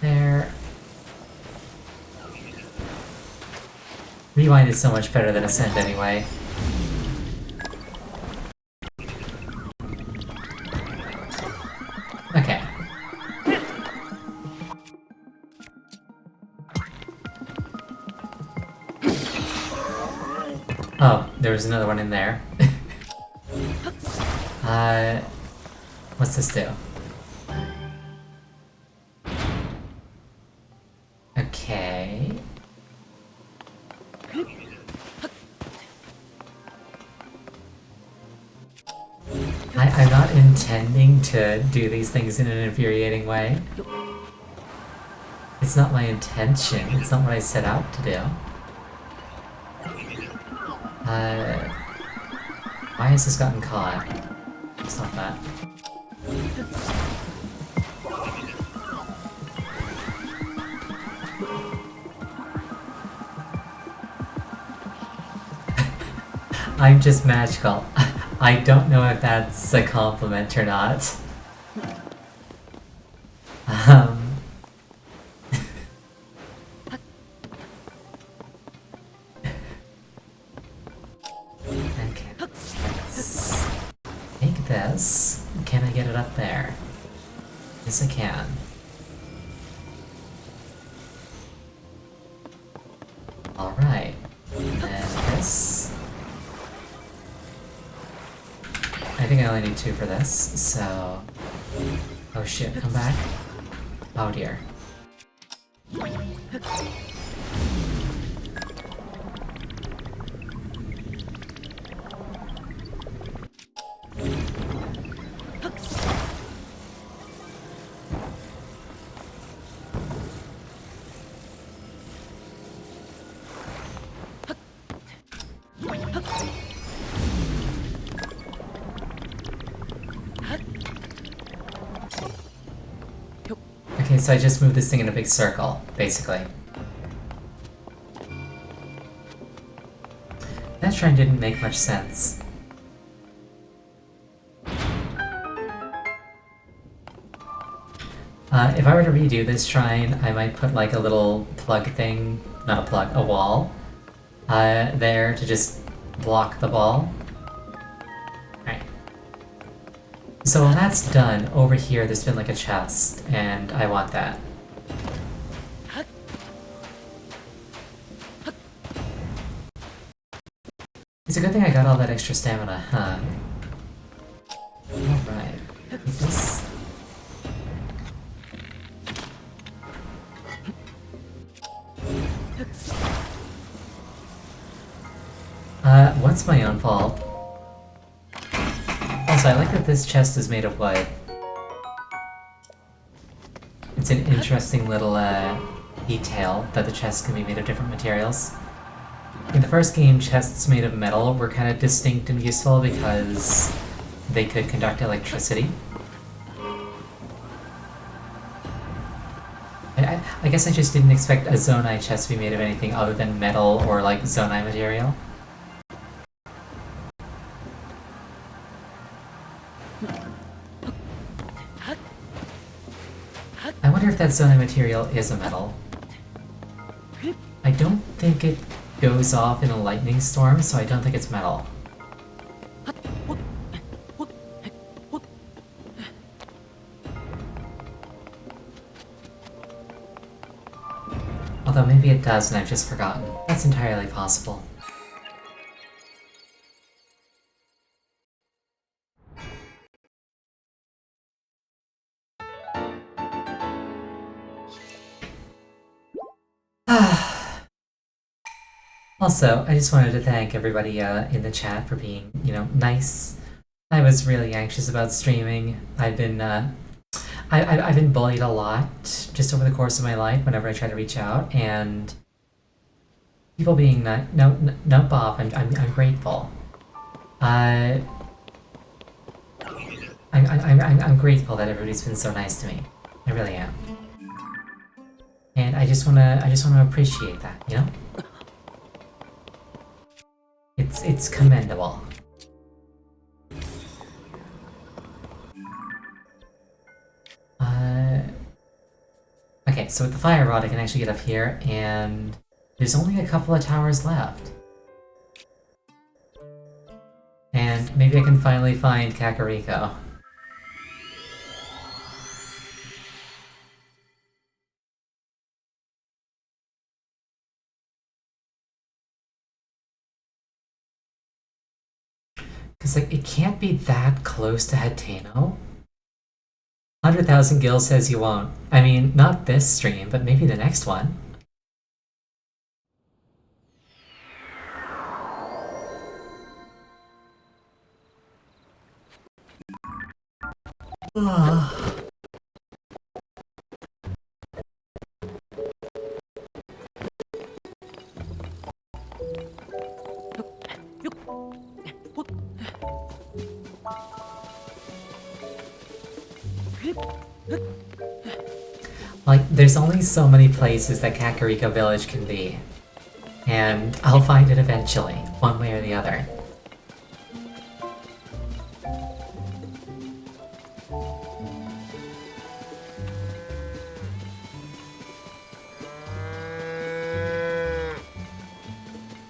There. Rewind is so much better than Ascend anyway. Okay. Oh, there was another one in there. What's this do? Okay. I'm not intending to do these things in an infuriating way. It's not my intention. It's not what I set out to do. Why has this gotten caught? Stop that. I'm just magical. I don't know if that's a compliment or not. Okay, let's take this. Can I get it up there? Yes, I can. Alright. And then this. I think I only need 2 for this, so... Oh shit, come back. Oh dear. Okay, so I just moved this thing in a big circle, basically. That that shrine didn't make much sense. If I were to redo this shrine, I might put like a little plug thing, not a plug, a wall, there to just block the ball. Alright. So when that's done, over here there's been like a chest, and I want that. It's a good thing I got all that extra stamina, huh? Alright. Is this... What's my own fault? Also, I like that this chest is made of wood. It's an interesting little, detail that the chest can be made of different materials. In the first game, chests made of metal were kind of distinct and useful because they could conduct electricity. I guess I just didn't expect a Zonai chest to be made of anything other than metal or like Zonai material. I wonder if that Zonai material is a metal. I don't think it goes off in a lightning storm, so I don't think it's metal. Although maybe it does and I've just forgotten. That's entirely possible. Also, I just wanted to thank everybody in the chat for being, you know, nice. I was really anxious about streaming. I've been bullied a lot just over the course of my life whenever I try to reach out, and people being no Bob, I'm grateful. I'm grateful that everybody's been so nice to me. I really am. And I just wanna appreciate that, you know? It's commendable. Okay, so with the fire rod I can actually get up here, and there's only a couple of towers left. And maybe I can finally find Kakariko. Because, like, it can't be that close to Hateno. 100,000 Gil says you won't. I mean, not this stream, but maybe the next one. Like, there's only so many places that Kakariko Village can be. And I'll find it eventually, one way or the other.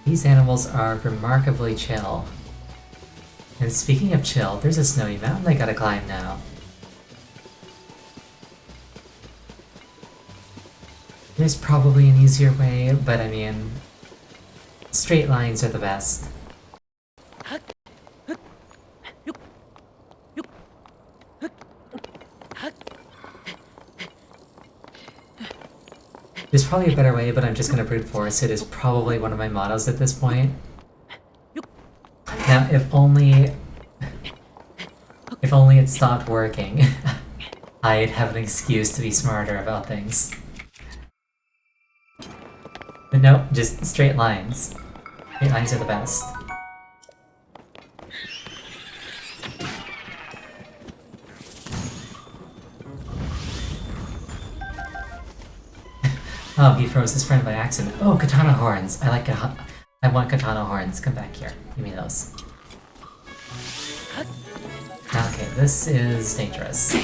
These animals are remarkably chill. And speaking of chill, there's a snowy mountain I gotta climb now. There's probably an easier way, but I mean, straight lines are the best. There's probably a better way, but I'm just gonna brute force it is probably one of my mottos at this point. Now, if only it stopped working, I'd have an excuse to be smarter about things. But nope, just straight lines. Straight lines are the best. Oh, he froze his friend by accident. Oh, katana horns. I I want katana horns. Come back here. Give me those. Okay, this is dangerous.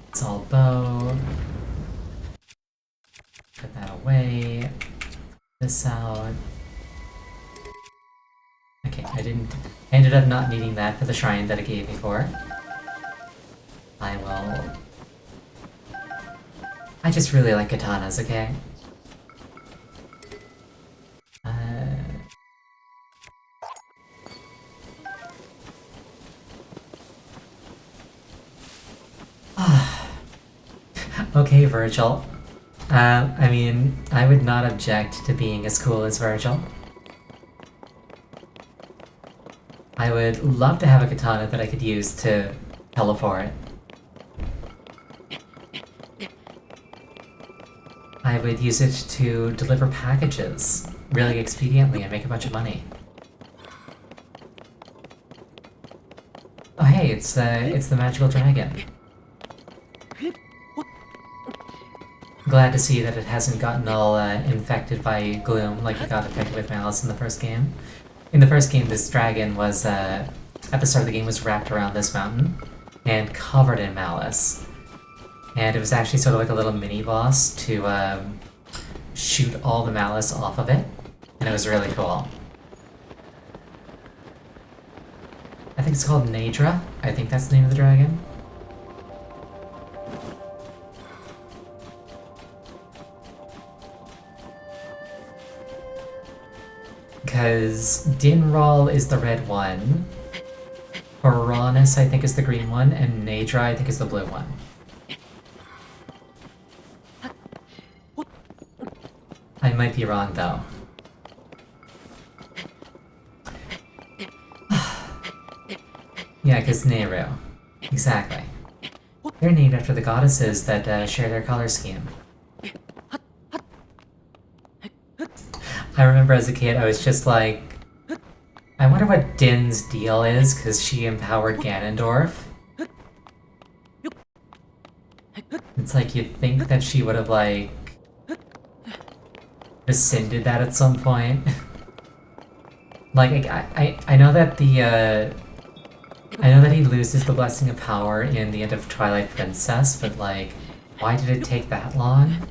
It's all bow. Put that away. This out. Okay, I ended up not needing that for the shrine that it gave me for. I just really like katanas, okay? Okay, Virgil. I mean, I would not object to being as cool as Virgil. I would love to have a katana that I could use to teleport. I would use it to deliver packages really expediently and make a bunch of money. Oh hey, it's the magical dragon. Glad to see that it hasn't gotten all infected by gloom like it got infected with Malice in the first game. In the first game, this dragon was, at the start of the game, was wrapped around this mountain and covered in Malice. And it was actually sort of like a little mini-boss to shoot all the Malice off of it, and it was really cool. I think it's called Nadra. I think that's the name of the dragon. Because Dinral is the red one, Uranus I think is the green one, and Nadra I think is the blue one. I might be wrong though. Yeah, because Nehru. Exactly. They're named after the goddesses that share their color scheme. I remember as a kid, I was just like, I wonder what Din's deal is, because she empowered Ganondorf. It's like, you'd think that she would have, like, rescinded that at some point. Like, I know that I know that he loses the Blessing of Power in the end of Twilight Princess, but, like, why did it take that long?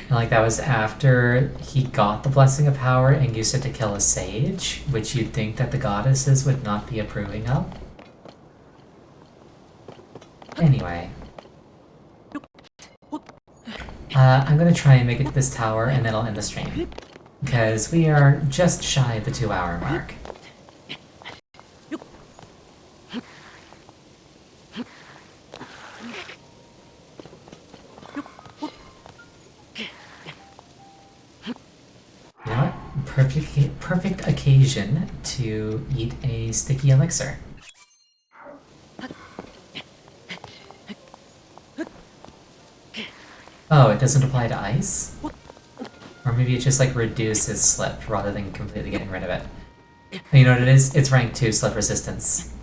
And, like, that was after he got the Blessing of Power and used it to kill a sage, which you'd think that the goddesses would not be approving of. Anyway. I'm gonna try and make it to this tower and then I'll end the stream. Because we are just shy of the 2-hour mark. You know what? Perfect occasion to eat a sticky elixir. Oh, it doesn't apply to ice? Or maybe it just like reduces slip rather than completely getting rid of it. You know what it is? It's rank 2 slip resistance.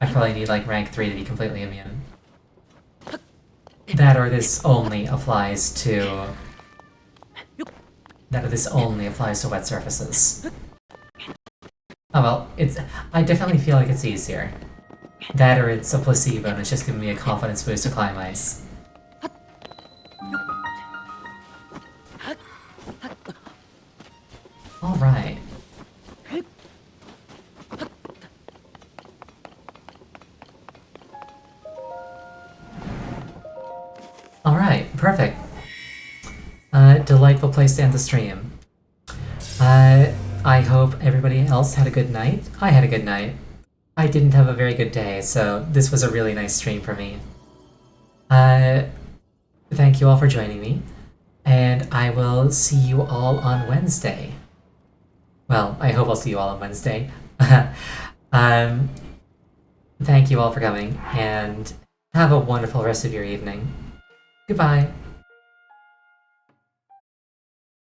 I probably need like rank 3 to be completely immune. That or this only applies to... wet surfaces. Oh well, I definitely feel like it's easier. That or it's a placebo and it's just giving me a confidence boost to climb ice. Alright. Alright, perfect. Delightful place to end the stream. I hope everybody else had a good night. I had a good night. I didn't have a very good day, so this was a really nice stream for me. Thank you all for joining me, and I will see you all on Wednesday. Well, I hope I'll see you all on Wednesday. Thank you all for coming, and have a wonderful rest of your evening. Goodbye.